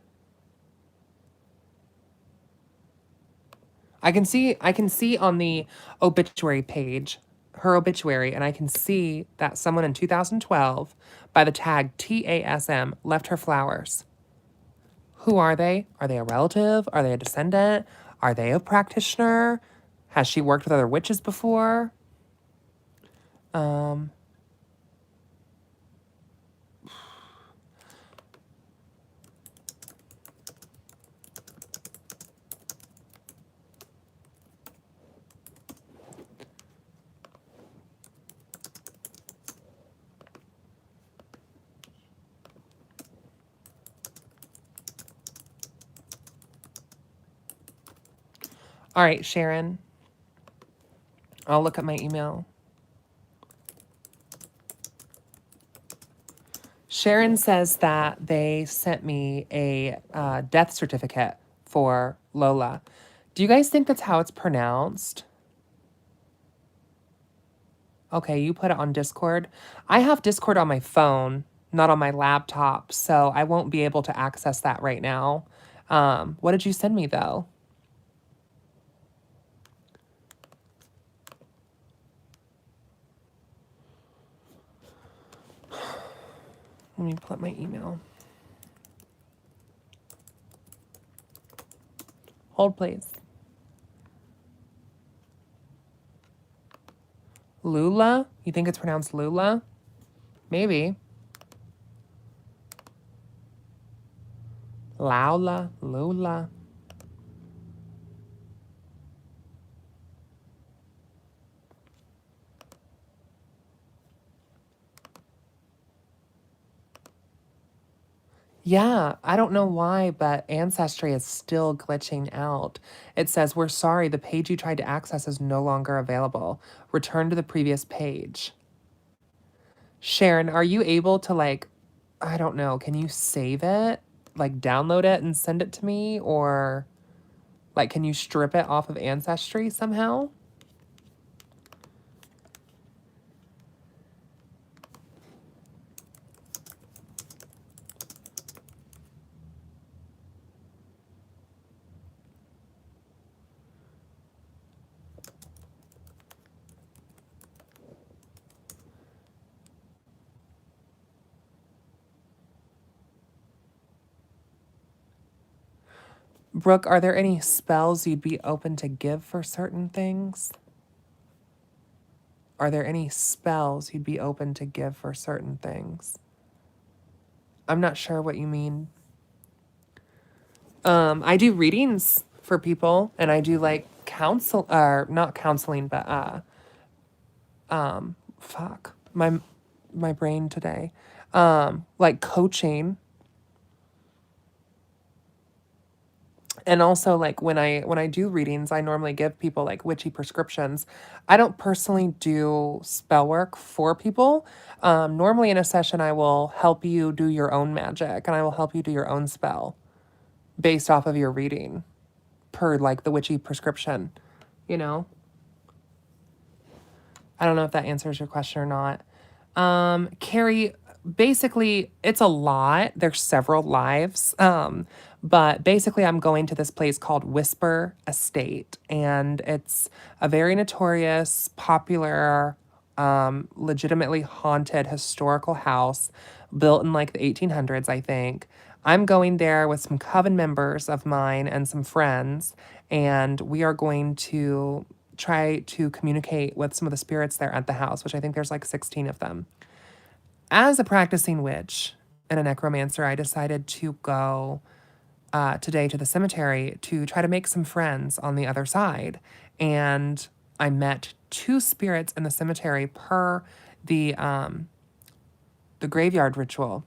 I can see on the obituary page her obituary, and I can see that someone in 2012 by the tag TASM left her flowers. Who are they? Are they a relative? Are they a descendant? Are they a practitioner? Has she worked with other witches before? Um, all right, Sharon. I'll look at my email. Sharon says that they sent me a death certificate for Lola. Do you guys think that's how it's pronounced? Okay, you put it on Discord. I have Discord on my phone, not on my laptop, so I won't be able to access that right now. What did you send me though? Let me pull up my email. Hold, please. Lula? You think it's pronounced Lula? Maybe. Laula? Lula? Yeah, I don't know why, but Ancestry is still glitching out. It says, "We're sorry, the page you tried to access is no longer available. Return to the previous page." Sharon, are you able to, like, I don't know, can you save it? Like, download it and send it to me? Or, like, can you strip it off of Ancestry somehow? Brooke, are there any spells you'd be open to give for certain things? Are there any spells you'd be open to give for certain things? I'm not sure what you mean. I do readings for people, and I do like counsel, or not counseling, but fuck my brain today, like coaching, and also like when I do readings, I normally give people like witchy prescriptions. I don't personally do spell work for people. Normally in a session, I will help you do your own magic, and I will help you do your own spell based off of your reading per like the witchy prescription, you know? I don't know if that answers your question or not. Carrie, basically, it's a lot. There's several lives. But basically, I'm going to this place called Whisper Estate, and it's a very notorious, popular, legitimately haunted historical house built in like the 1800s, I think. I'm going there with some coven members of mine and some friends, and we are going to try to communicate with some of the spirits there at the house, which I think there's like 16 of them. As a practicing witch and a necromancer, I decided to go today to the cemetery to try to make some friends on the other side. And I met two spirits in the cemetery per the graveyard ritual,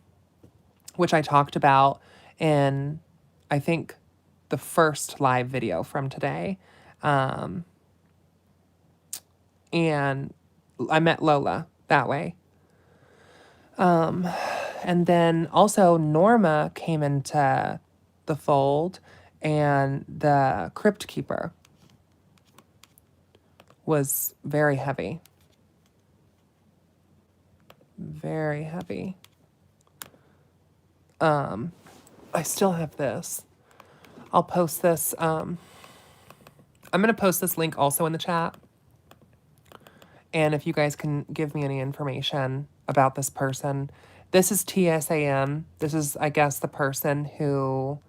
which I talked about in, I think, the first live video from today. And I met Lola that way. And then also Norma came into the fold, and the crypt keeper was very heavy. Very heavy. I still have this. I'll post this. I'm going to post this link also in the chat. And if you guys can give me any information about this person, this is TSAM. This is, I guess, the person who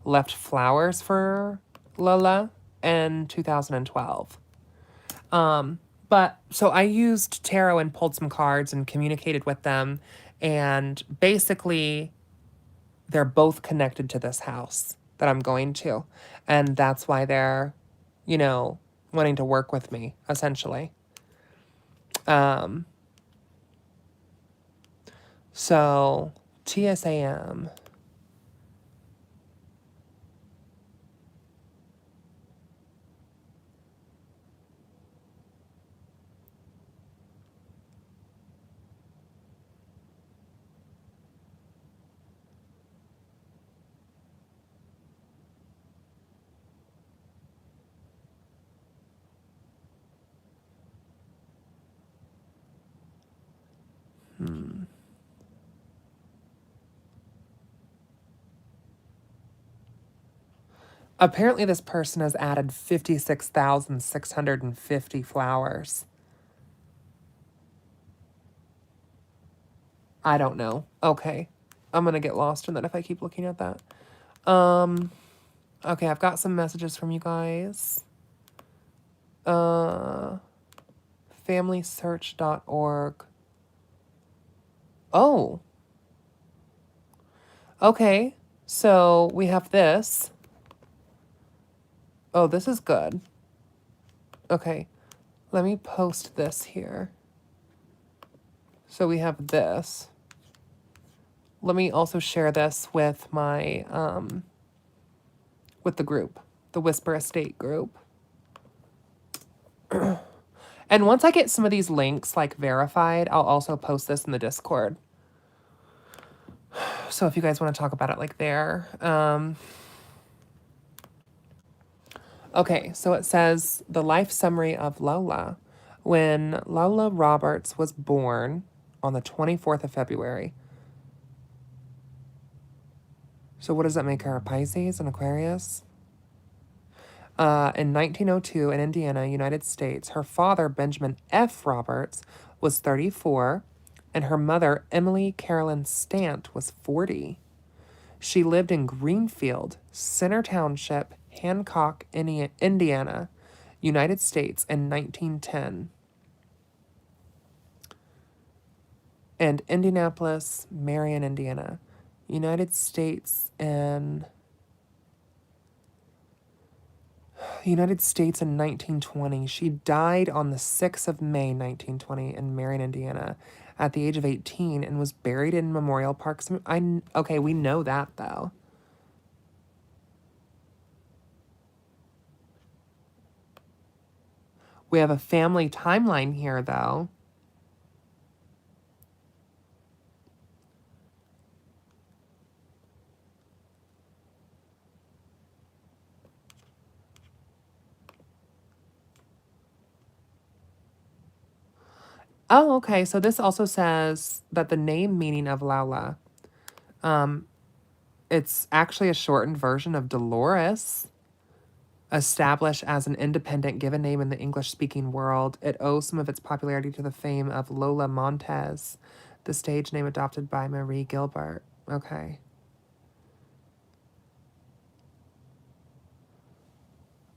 left flowers for Lola in 2012. But so I used tarot and pulled some cards and communicated with them. And basically, they're both connected to this house that I'm going to. And that's why they're, wanting to work with me, essentially. So TSAM. Apparently, this person has added 56,650 flowers. I don't know. Okay. I'm going to get lost in that if I keep looking at that. Okay, I've got some messages from you guys. FamilySearch.org. Oh. Okay. So we have this. Oh, this is good. Okay. Let me post this here. So we have this. Let me also share this with my, with the group, the Whisper Estate group. And once I get some of these links like verified, I'll also post this in the Discord. So if you guys want to talk about it like there. Okay, so it says the life summary of Lola. When Lola Roberts was born on the 24th of February. So what does that make her? A Pisces, an Aquarius? In 1902 in Indiana, United States, her father, Benjamin F. Roberts, was 34, and her mother, Emily Carolyn Stant, was 40. She lived in Greenfield, Center Township, Hancock, Indiana, United States in 1910. And Indianapolis, Marion, Indiana, United States in 1920. She died on the 6th of May, 1920 in Marion, Indiana at the age of 18 and was buried in Memorial Park. Okay, we know that though. We have a family timeline here though. Oh, okay. So this also says that the name meaning of Lola, it's actually a shortened version of Dolores, established as an independent given name in the English-speaking world. It owes some of its popularity to the fame of Lola Montez, the stage name adopted by Marie Gilbert. Okay.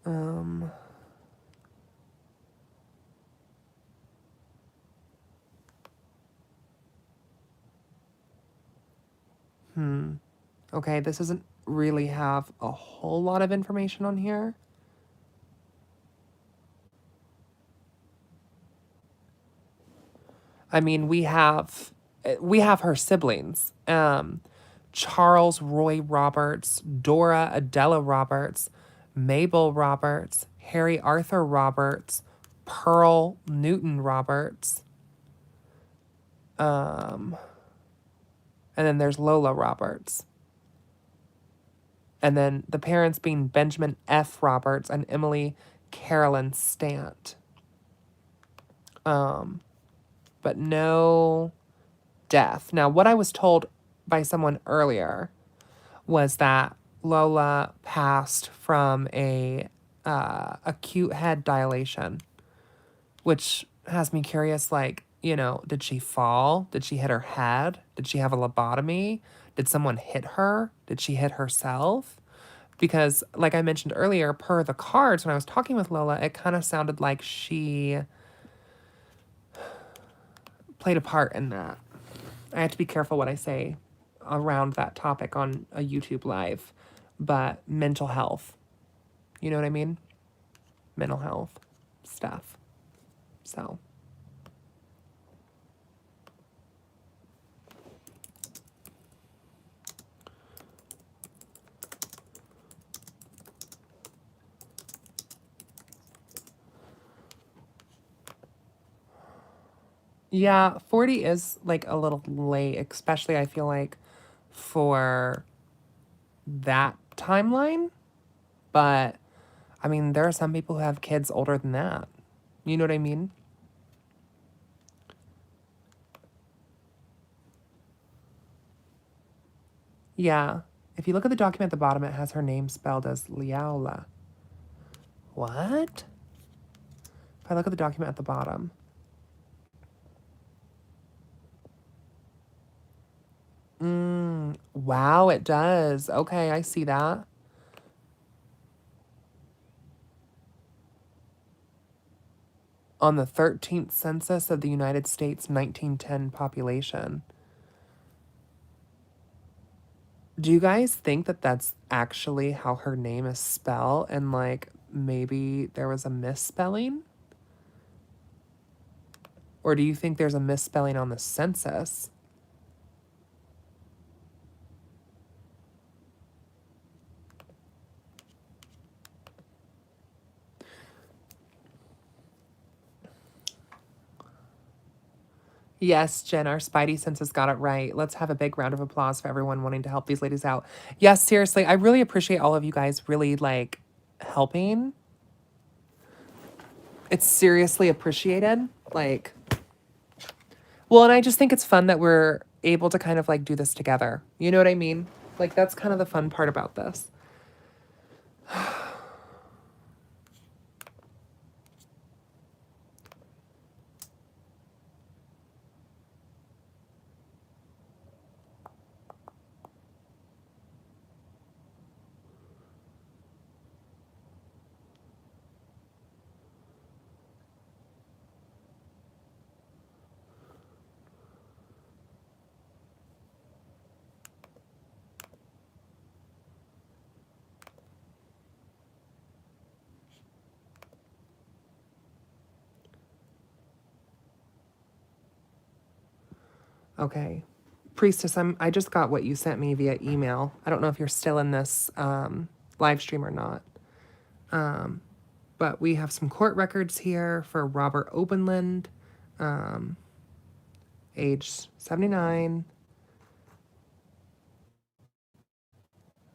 Um, okay, this doesn't really have a whole lot of information on here. I mean, we have her siblings. Charles Roy Roberts, Dora Adela Roberts, Mabel Roberts, Harry Arthur Roberts, Pearl Newton Roberts, and then there's Lola Roberts. And then the parents being Benjamin F. Roberts and Emily Carolyn Stant. But no death. Now, what I was told by someone earlier was that Lola passed from a acute head dilation, which has me curious. Like, did she fall? Did she hit her head? Did she have a lobotomy? Did someone hit her? Did she hit herself? Because, like I mentioned earlier, per the cards when I was talking with Lola, it kind of sounded like she played a part in that. I have to be careful what I say around that topic on a YouTube live, but mental health. You know what I mean? Mental health stuff. So. Yeah, 40 is like a little late, especially I feel like for that timeline. But I mean, there are some people who have kids older than that. You know what I mean? Yeah. If you look at the document at the bottom, it has her name spelled as Liaula. What? If I look at the document at the bottom. Wow, it does. Okay, I see that. On the 13th census of the United States 1910 population. Do you guys think that that's actually how her name is spelled and like maybe there was a misspelling? Or do you think there's a misspelling on the census? Yes, Jen, our spidey senses got it right. Let's have a big round of applause for everyone wanting to help these ladies out. Yes, seriously, I really appreciate all of you guys really like helping. It's seriously appreciated. Like, well, and I just think it's fun that we're able to kind of like do this together. You know what I mean? Like, that's kind of the fun part about this. Okay. Priestess, I just got what you sent me via email. I don't know if you're still in this live stream or not. But we have some court records here for Robert Openland, age 79.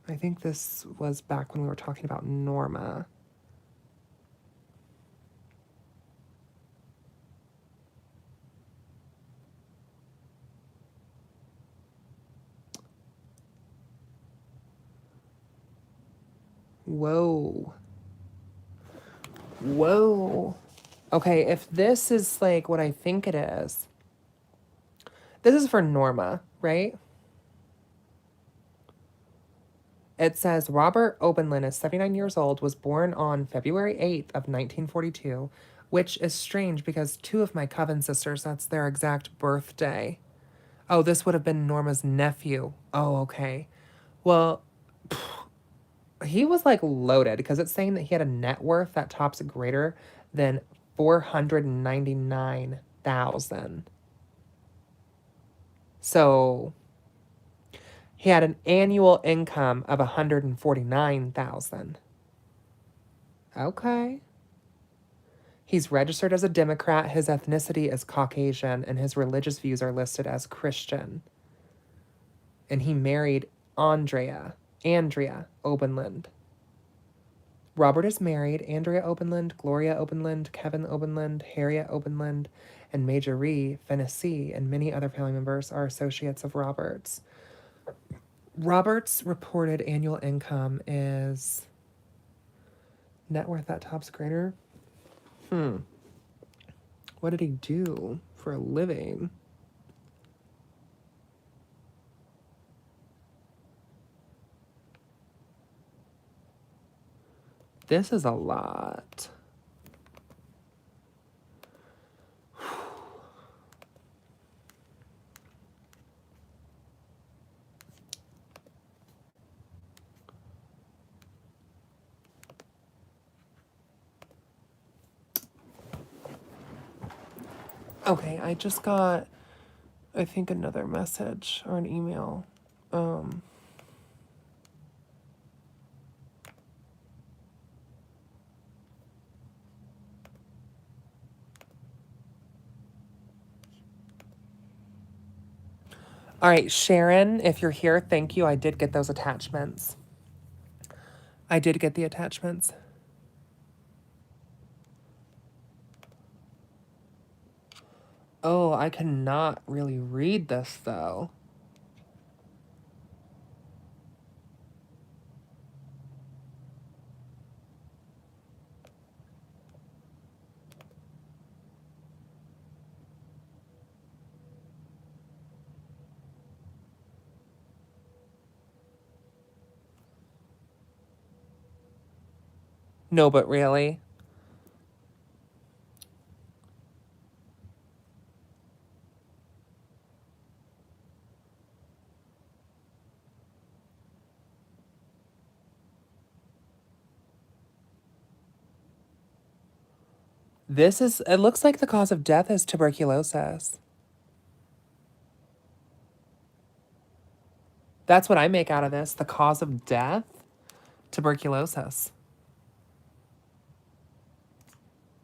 I think this was back when we were talking about Norma. Whoa. Whoa. Okay, if this is like what I think it is, this is for Norma, right? It says Robert Obenlin is 79 years old, was born on February 8th of 1942, which is strange because two of my coven sisters, that's their exact birthday. Oh, this would have been Norma's nephew. Oh, okay. Well, he was like loaded because it's saying that he had a net worth that tops greater than 499,000. So he had an annual income of 149,000. Okay. He's registered as a Democrat, his ethnicity is Caucasian, and his religious views are listed as Christian. And he married Andrea Obenland. Robert is married. Andrea Obenland, Gloria Obenland, Kevin Obenland, Harriet Obenland, and Majorie Fennessy, and many other family members are associates of Robert's. Robert's reported annual income is net worth that tops greater. What did he do for a living? This is a lot. Okay, I just got, I think, another message or an email. All right, Sharon, if you're here, thank you. I did get those attachments. I did get the attachments. Oh, I cannot really read this, though. No, but really? This is, it looks like the cause of death is tuberculosis. That's what I make out of this. The cause of death? Tuberculosis.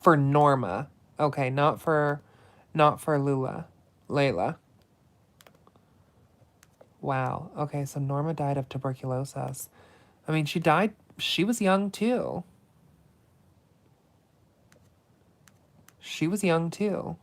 For Norma. Okay, not for Lula. Layla. Wow. Okay, so Norma died of tuberculosis. I mean, she was young too. She was young too.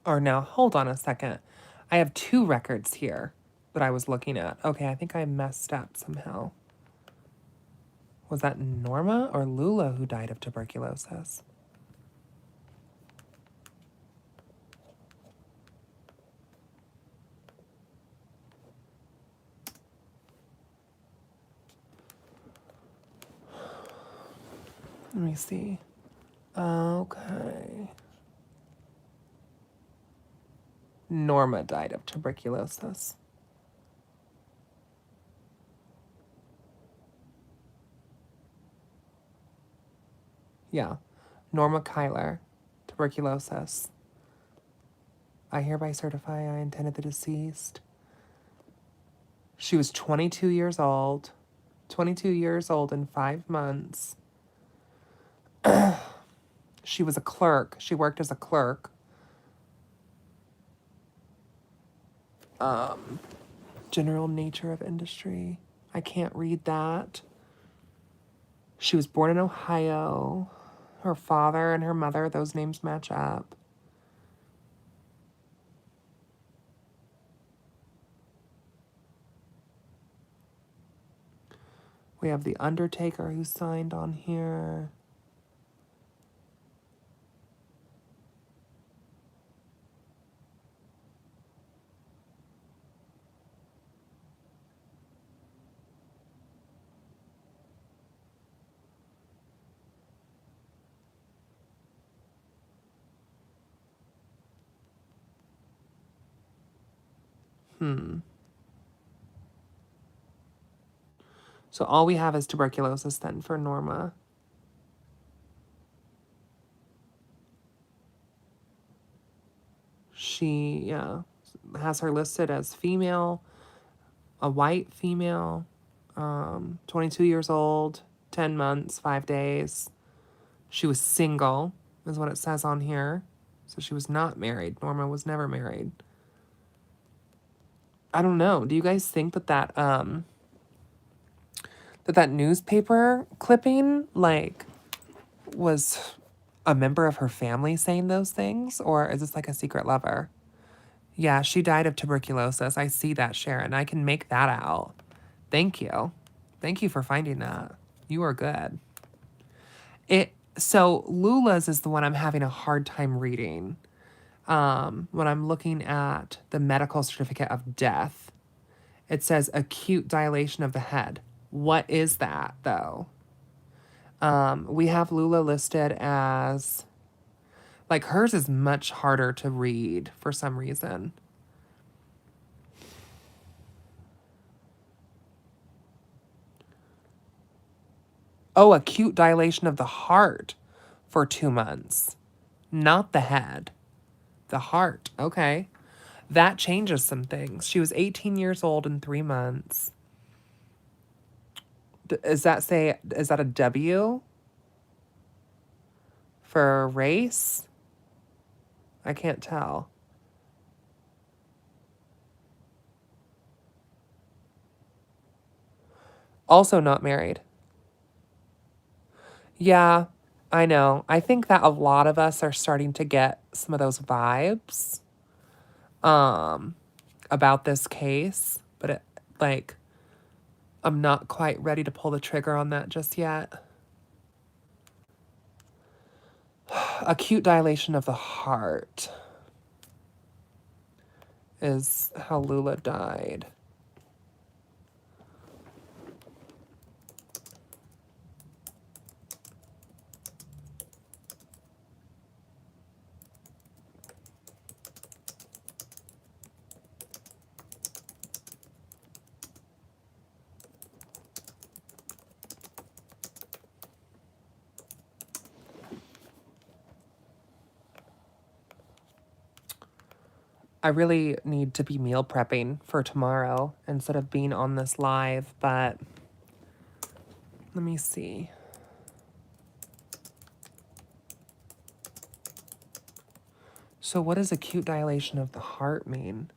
Or now, hold on a second. I have two records here that I was looking at. Okay, I think I messed up somehow. Was that Norma or Lula who died of tuberculosis? Let me see. Okay. Norma died of tuberculosis. Yeah. Norma Kyler, tuberculosis. I hereby certify I intended the deceased. She was 22 years old. 22 years old in 5 months. She was a clerk. She worked as a clerk. General nature of industry. I can't read that. She was born in Ohio. Her father and her mother, those names match up. We have the undertaker who signed on here. So all we have is tuberculosis then for Norma. She has her listed as female, a white female, 22 years old, 10 months, 5 days. She was single, is what it says on here. So she was not married. Norma was never married. I don't know. Do you guys think that newspaper clipping like was a member of her family saying those things, or is this like a secret lover? Yeah, she died of tuberculosis. I see that, Sharon. I can make that out. Thank you. Thank you for finding that. You are good. So Lula's is the one I'm having a hard time reading. When I'm looking at the medical certificate of death, it says acute dilation of the head. What is that, though? We have Lula listed as, like, hers is much harder to read for some reason. Oh, acute dilation of the heart for 2 months, not the head. The heart. Okay. That changes some things. She was 18 years old in 3 months. Is that a W for race? I can't tell. Also not married. Yeah, I know. I think that a lot of us are starting to get some of those vibes about this case, but like I'm not quite ready to pull the trigger on that just yet. Acute dilation of the heart is how Lula died. I really need to be meal prepping for tomorrow instead of being on this live, but let me see. So what does acute dilation of the heart mean?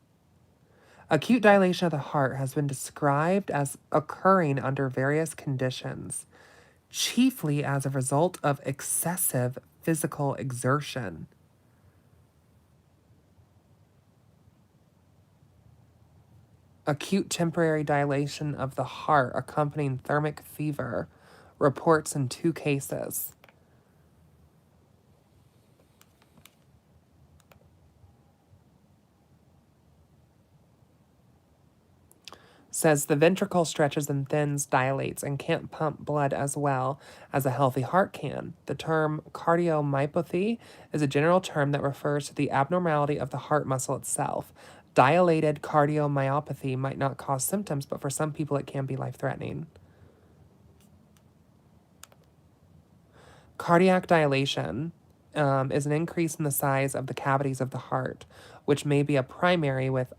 Acute dilation of the heart has been described as occurring under various conditions, chiefly as a result of excessive physical exertion. Acute temporary dilation of the heart accompanying thermic fever, reports in 2 cases. Says the ventricle stretches and thins, dilates, and can't pump blood as well as a healthy heart can. The term cardiomyopathy is a general term that refers to the abnormality of the heart muscle itself. Dilated cardiomyopathy might not cause symptoms, but for some people it can be life-threatening. Cardiac dilation is an increase in the size of the cavities of the heart, which may be a primary with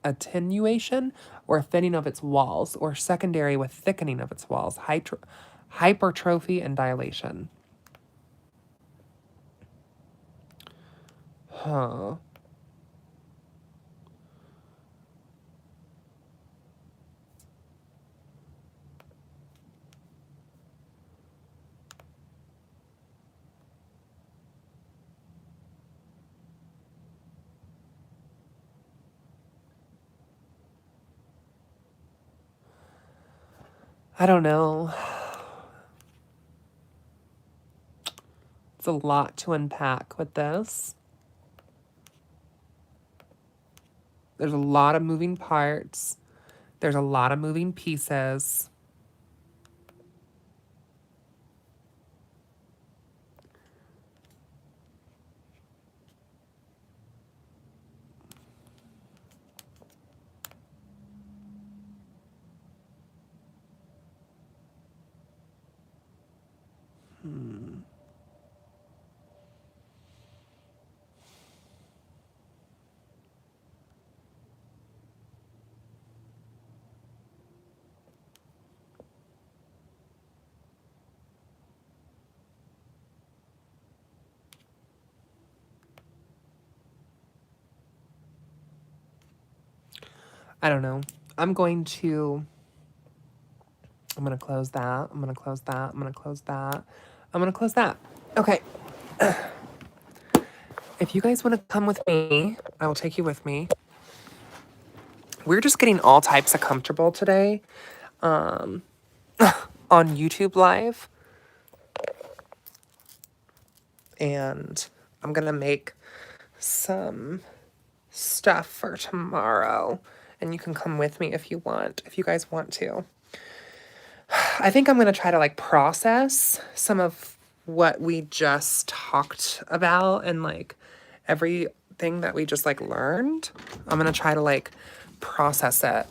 attenuation or thinning of its walls, or secondary with thickening of its walls, hypertrophy and dilation. Huh. I don't know. It's a lot to unpack with this. There's a lot of moving parts. There's a lot of moving pieces. I don't know. I'm going to close that. I'm going to close that. I'm going to close that. I'm going to close that. Okay. If you guys want to come with me, I will take you with me. We're just getting all types of comfortable today on YouTube Live. And I'm going to make some stuff for tomorrow. And you can come with me if you want, if you guys want to. I think I'm going to try to like process some of what we just talked about and like everything that we just like learned. I'm going to try to like process it.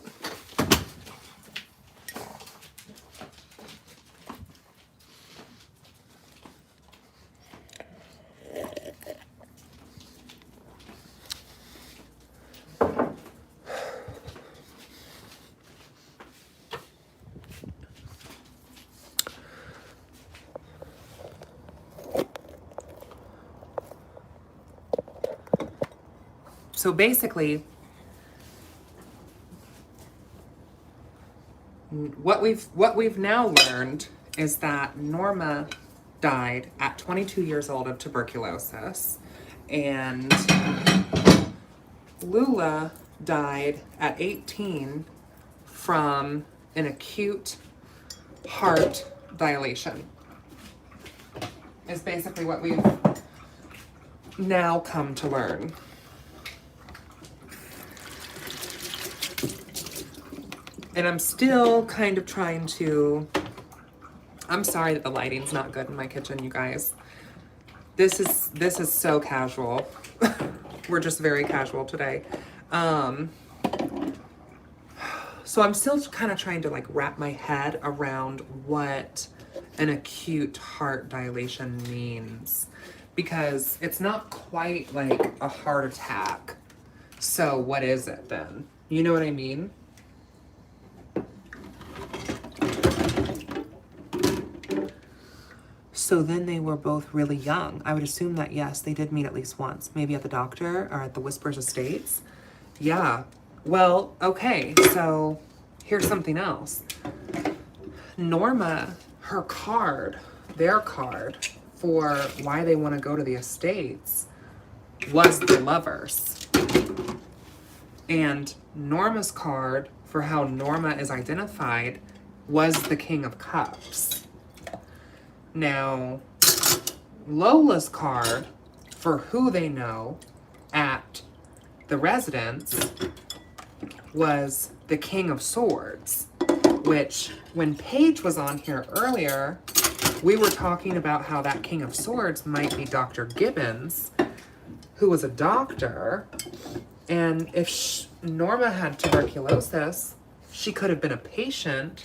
So basically, what we've now learned is that Norma died at 22 years old of tuberculosis, and Lola died at 18 from an acute heart dilation. Is basically what we've now come to learn. And I'm still kind of trying to, I'm sorry that the lighting's not good in my kitchen, you guys. This is so casual. We're just very casual today. So I'm still kind of trying to like wrap my head around what an acute heart dilation means, because it's not quite like a heart attack. So what is it then? You know what I mean? So then they were both really young. I would assume that, yes, they did meet at least once, maybe at the doctor or at the Whispers Estates. Yeah. Well, okay, so here's something else. Norma, her card, their card for why they want to go to the estates was the Lovers. And Norma's card for how Norma is identified was the King of Cups. Now, Lola's card for who they know at the residence was the King of Swords, which when Paige was on here earlier, we were talking about how that King of Swords might be Dr. Gibbons, who was a doctor. And if Norma had tuberculosis, she could have been a patient.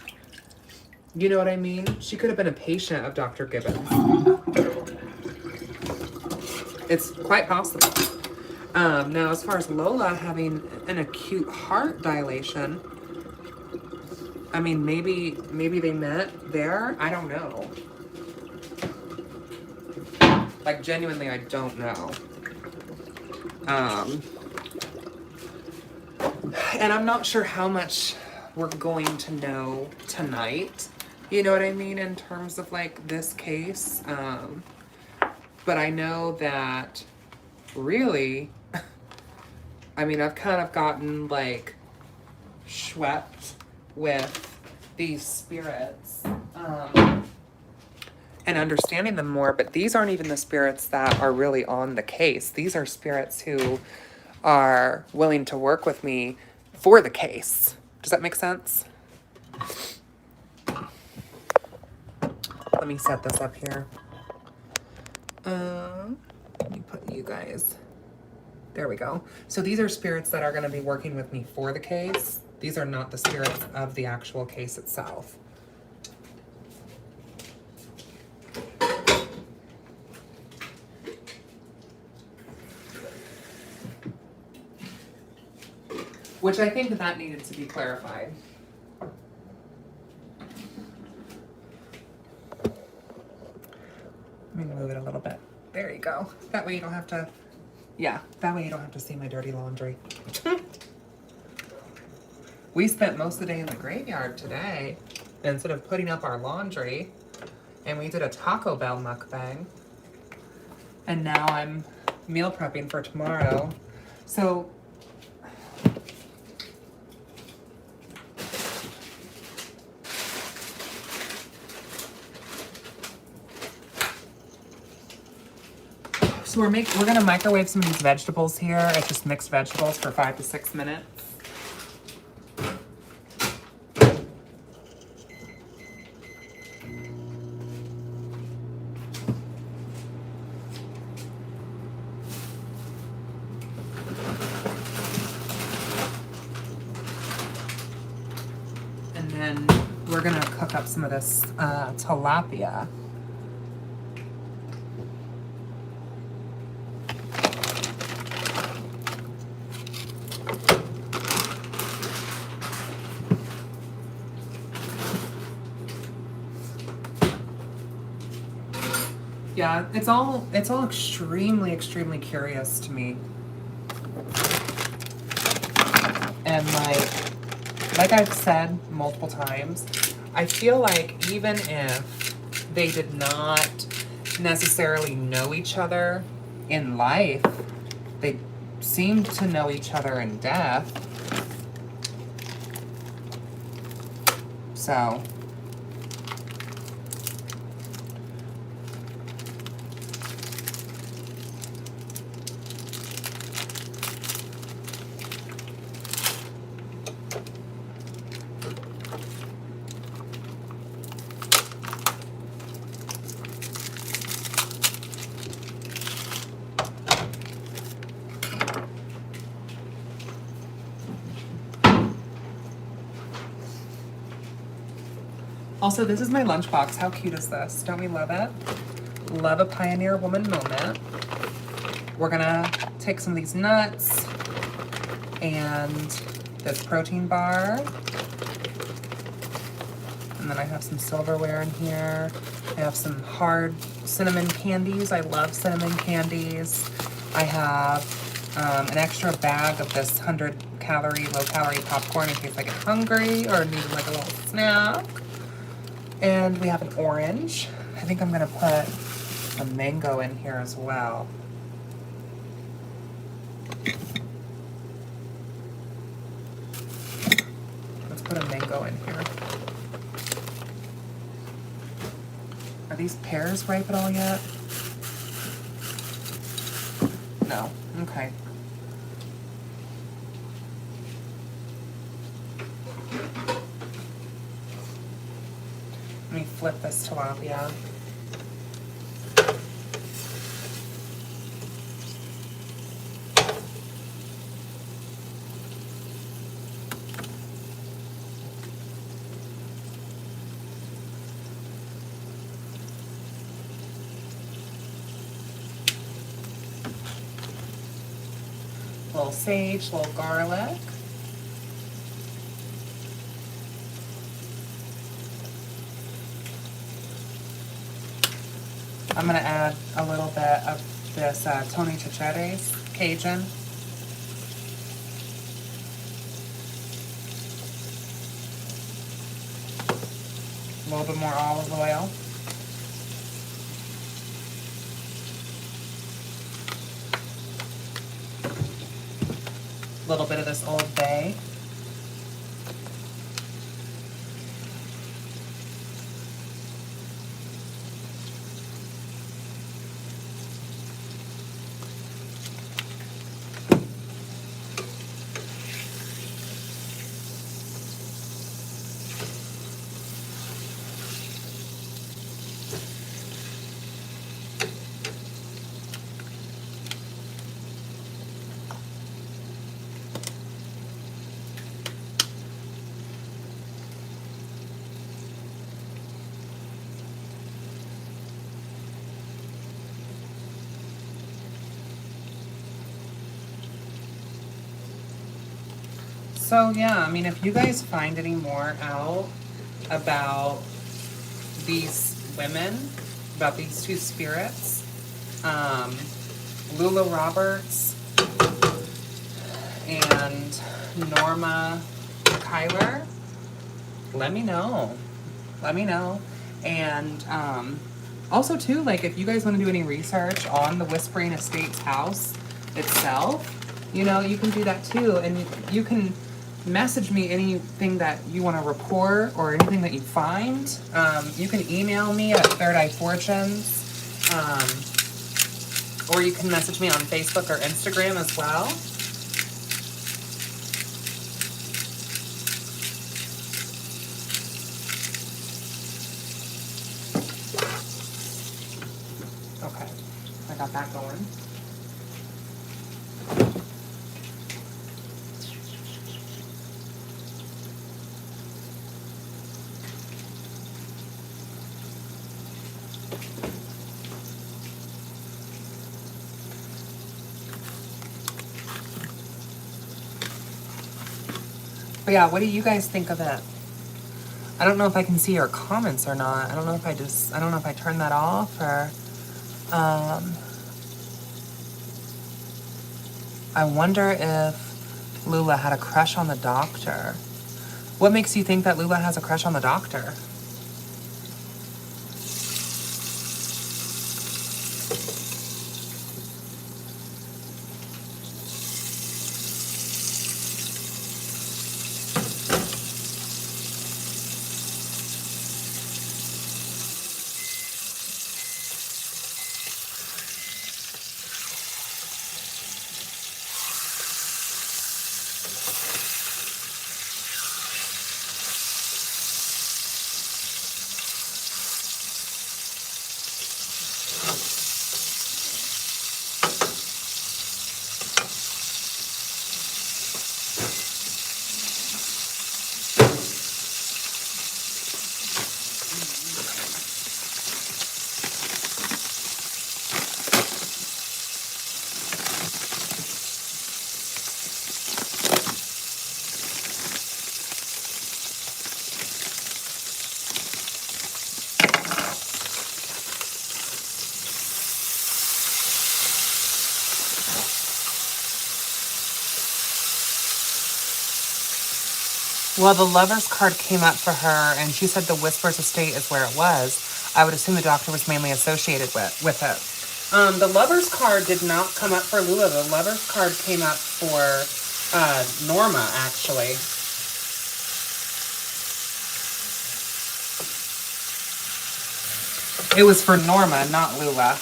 You know what I mean? She could have been a patient of Dr. Gibbons. It's quite possible. Now, as far as Lola having an acute heart dilation, I mean, maybe they met there. I don't know. Like, genuinely, I don't know. And I'm not sure how much we're going to know tonight. You know what I mean? In terms of like this case. But I know that really, I mean, I've kind of gotten like swept with these spirits and understanding them more, but these aren't even the spirits that are really on the case. These are spirits who are willing to work with me for the case. Does that make sense? Let me set this up here. Let me put you guys. There we go. So these are spirits that are going to be working with me for the case. These are not the spirits of the actual case itself. Which I think that needed to be clarified. Let me move it a little bit. There you go. That way you don't have to, yeah, that way you don't have to see my dirty laundry. We spent most of the day in the graveyard today instead of putting up our laundry, and we did a Taco Bell mukbang. And now I'm meal prepping for tomorrow. So we're gonna microwave some of these vegetables here. It's just mixed vegetables for 5 to 6 minutes. And then we're gonna cook up some of this tilapia. Yeah, it's all extremely curious to me. And like I've said multiple times, I feel like even if they did not necessarily know each other in life, they seem to know each other in death. So also, this is my lunchbox. How cute is this? Don't we love it? Love a pioneer woman moment. We're gonna take some of these nuts and this protein bar. And then I have some silverware in here. I have some hard cinnamon candies. I love cinnamon candies. I have an extra bag of this 100-calorie, low-calorie popcorn in case I get hungry or need like a little snack. And we have an orange. I think I'm gonna put a mango in here as well. Let's put a mango in here. Are these pears ripe at all yet? No, okay. Let me flip this tilapia. A little sage, a little garlic. I'm gonna add a little bit of this Tony Chachere's Cajun. A little bit more olive oil. A little bit of this Old Bay. So yeah, I mean, if you guys find any more out about these women, about these two spirits, Lula Roberts and Norma Kyler, let me know. Let me know. And also too, like if you guys want to do any research on the Whispering Estates house itself, you know, you can do that too. And you can message me anything that you want to report or anything that you find. You can email me at Third Eye Fortunes, or you can message me on Facebook or Instagram as well. Okay, I got that going. But yeah, what do you guys think of it? I don't know if I can see your comments or not. I don't know if I don't know if I turn that off or, I wonder if Lula had a crush on the doctor. What makes you think that Lula has a crush on the doctor? Well, the Lover's card came up for her, and she said the Whispers Estate is where it was. I would assume the doctor was mainly associated with it. The Lover's card did not come up for Lula. The Lover's card came up for Norma, actually. It was for Norma, not Lula.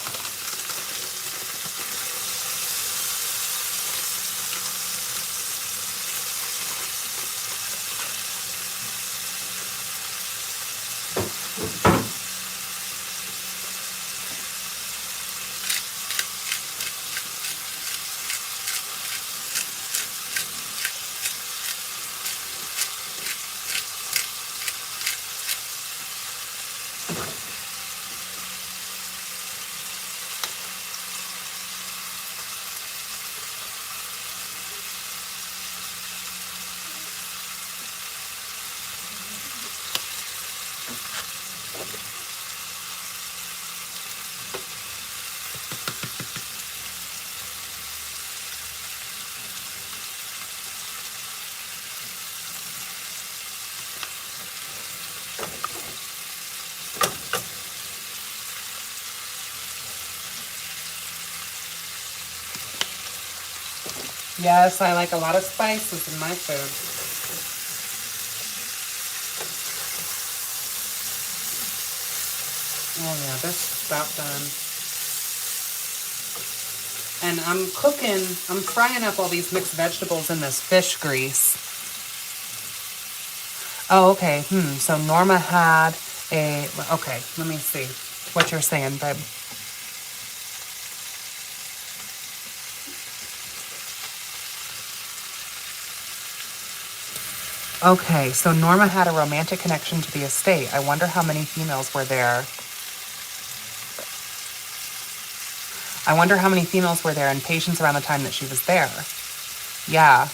Yes, I like a lot of spices in my food. Oh yeah, this is about done. And I'm frying up all these mixed vegetables in this fish grease. Oh, okay. So Norma had okay, let me see what you're saying, babe. Okay, so Norma had a romantic connection to the estate. I wonder how many females were there. I wonder how many females were there and patients around the time that she was there. Yeah.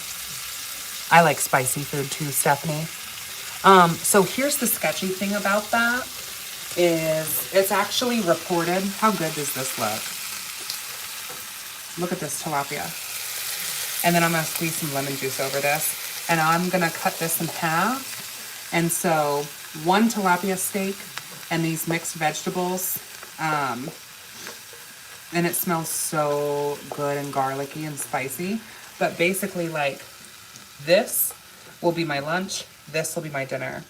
I like spicy food too, Stephanie. So here's the sketchy thing about that is it's actually reported. How good does this look? Look at this tilapia. And then I'm gonna squeeze some lemon juice over this. And I'm gonna cut this in half. And so 1 tilapia steak and these mixed vegetables. And it smells so good and garlicky and spicy. But basically, like, this will be my lunch. This will be my dinner.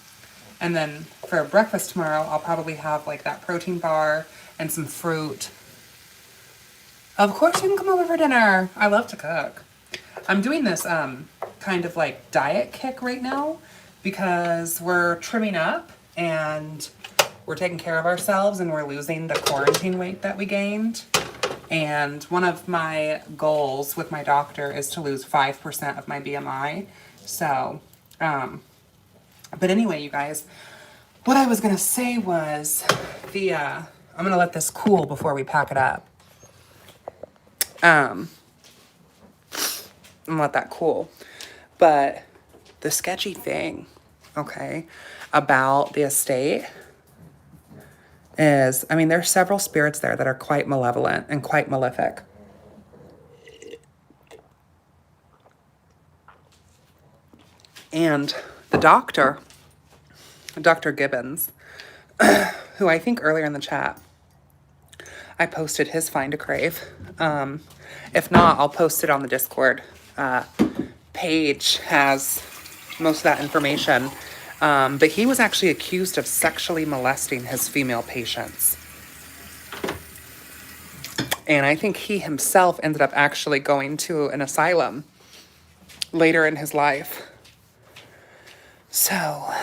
And then for breakfast tomorrow, I'll probably have like that protein bar and some fruit. Of course you can come over for dinner. I love to cook. I'm doing this kind of like diet kick right now because we're trimming up and we're taking care of ourselves and we're losing the quarantine weight that we gained. And one of my goals with my doctor is to lose 5% of my BMI. So, but anyway, you guys, what I was gonna say was I'm gonna let this cool before we pack it up. I'm gonna let that cool. But the sketchy thing, okay, about the estate is, I mean, there's several spirits there that are quite malevolent and quite malefic. And the doctor, Dr. Gibbons, who I think earlier in the chat, I posted his Find a Crave. If not, I'll post it on the Discord. Page has most of that information. But he was actually accused of sexually molesting his female patients. And I think he himself ended up actually going to an asylum later in his life. So,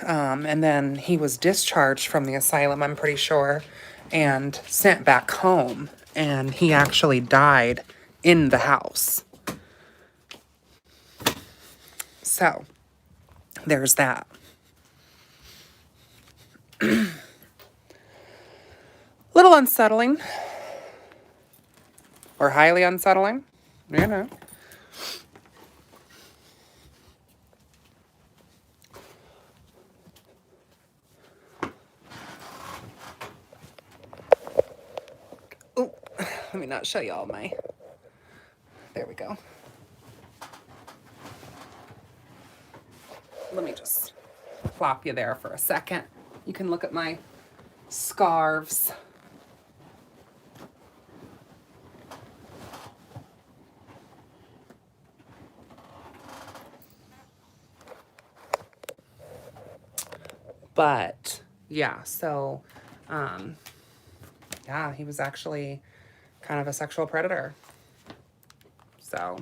and then he was discharged from the asylum, I'm pretty sure, and sent back home. And he actually died in the house. So, there's that. Little unsettling. Or highly unsettling. You know. Oh, let me not show you all my... There we go. Let me just flop you there for a second. You can look at my scarves. But yeah, so yeah, he was actually kind of a sexual predator. So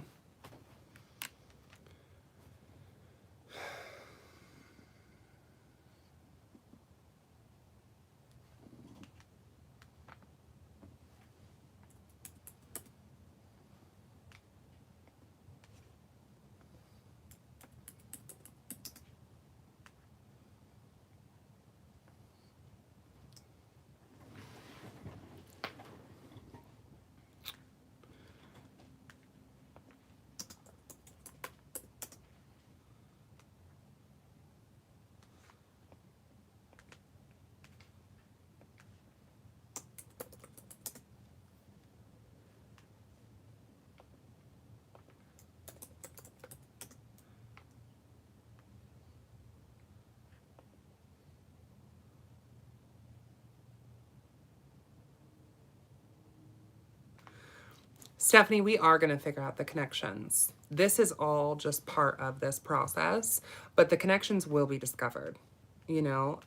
Stephanie, we are going to figure out the connections. This is all just part of this process, but the connections will be discovered. You know,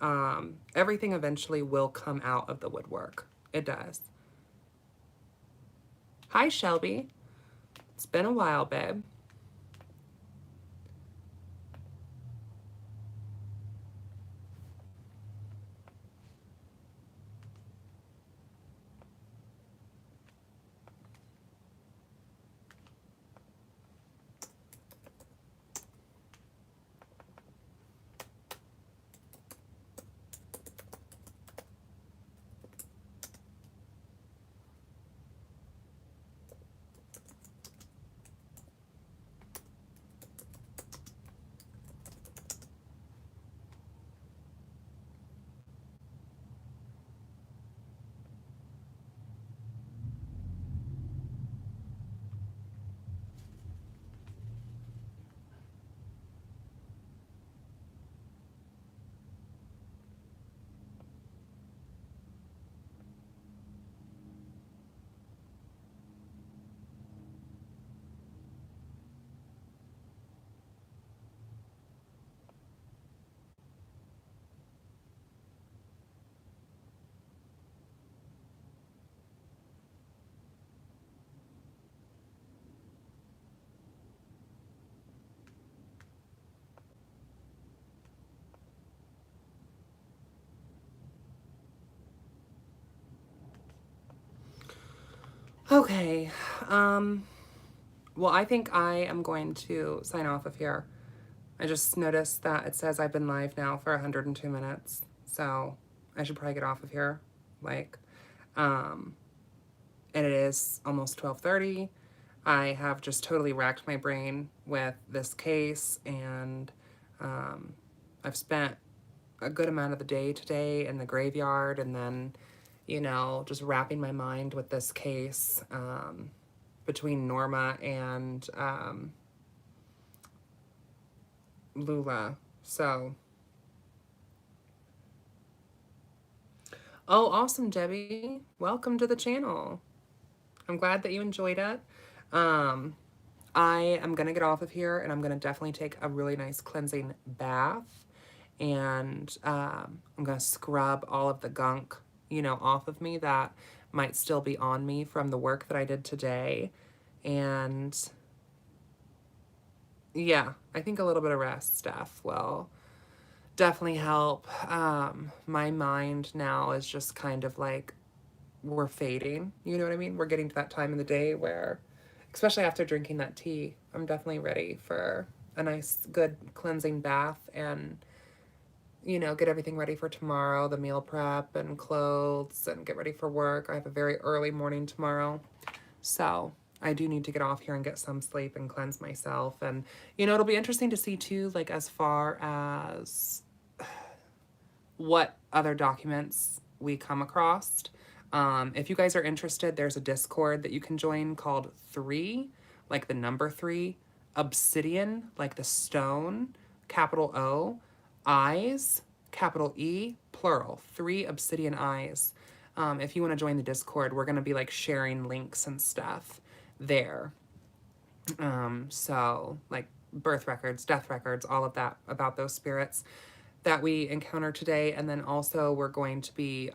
everything eventually will come out of the woodwork. It does. Hi, Shelby. It's been a while, babe. Okay. Well, I think I am going to sign off of here. I just noticed that it says I've been live now for 102 minutes. So I should probably get off of here. Like, um, and it is almost 12:30. I have just totally racked my brain with this case, and I've spent a good amount of the day today in the graveyard, and then, you know, just wrapping my mind with this case between Norma and Lola. So, oh, awesome, Debbie. Welcome to the channel. I'm glad that you enjoyed it. I am going to get off of here, and I'm going to definitely take a really nice cleansing bath. And I'm going to scrub all of the gunk, you know, off of me that might still be on me from the work that I did today. And yeah, I think a little bit of rest stuff will definitely help. My mind now is just kind of like, we're fading. You know what I mean? We're getting to that time in the day where, especially after drinking that tea, I'm definitely ready for a nice, good cleansing bath and, you know, get everything ready for tomorrow, the meal prep and clothes, and get ready for work. I have a very early morning tomorrow. So I do need to get off here and get some sleep and cleanse myself. And, you know, it'll be interesting to see too, like as far as what other documents we come across. If you guys are interested, there's a Discord that you can join called 3, like the number 3, Obsidian, like the stone, capital O, Eyes, capital E, plural, 3 Obsidian Eyes. If you want to join the Discord, we're going to be like sharing links and stuff there. So like birth records, death records, all of that about those spirits that we encounter today. And then also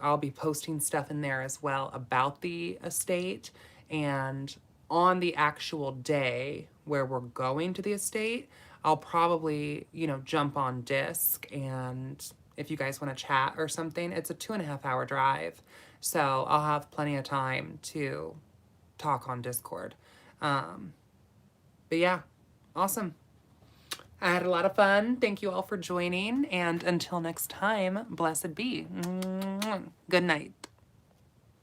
I'll be posting stuff in there as well about the estate. And on the actual day where we're going to the estate, I'll probably, you know, jump on disc, and if you guys want to chat or something, it's a 2.5 hour drive. So I'll have plenty of time to talk on Discord. But yeah, awesome. I had a lot of fun. Thank you all for joining. And until next time, blessed be. Good night.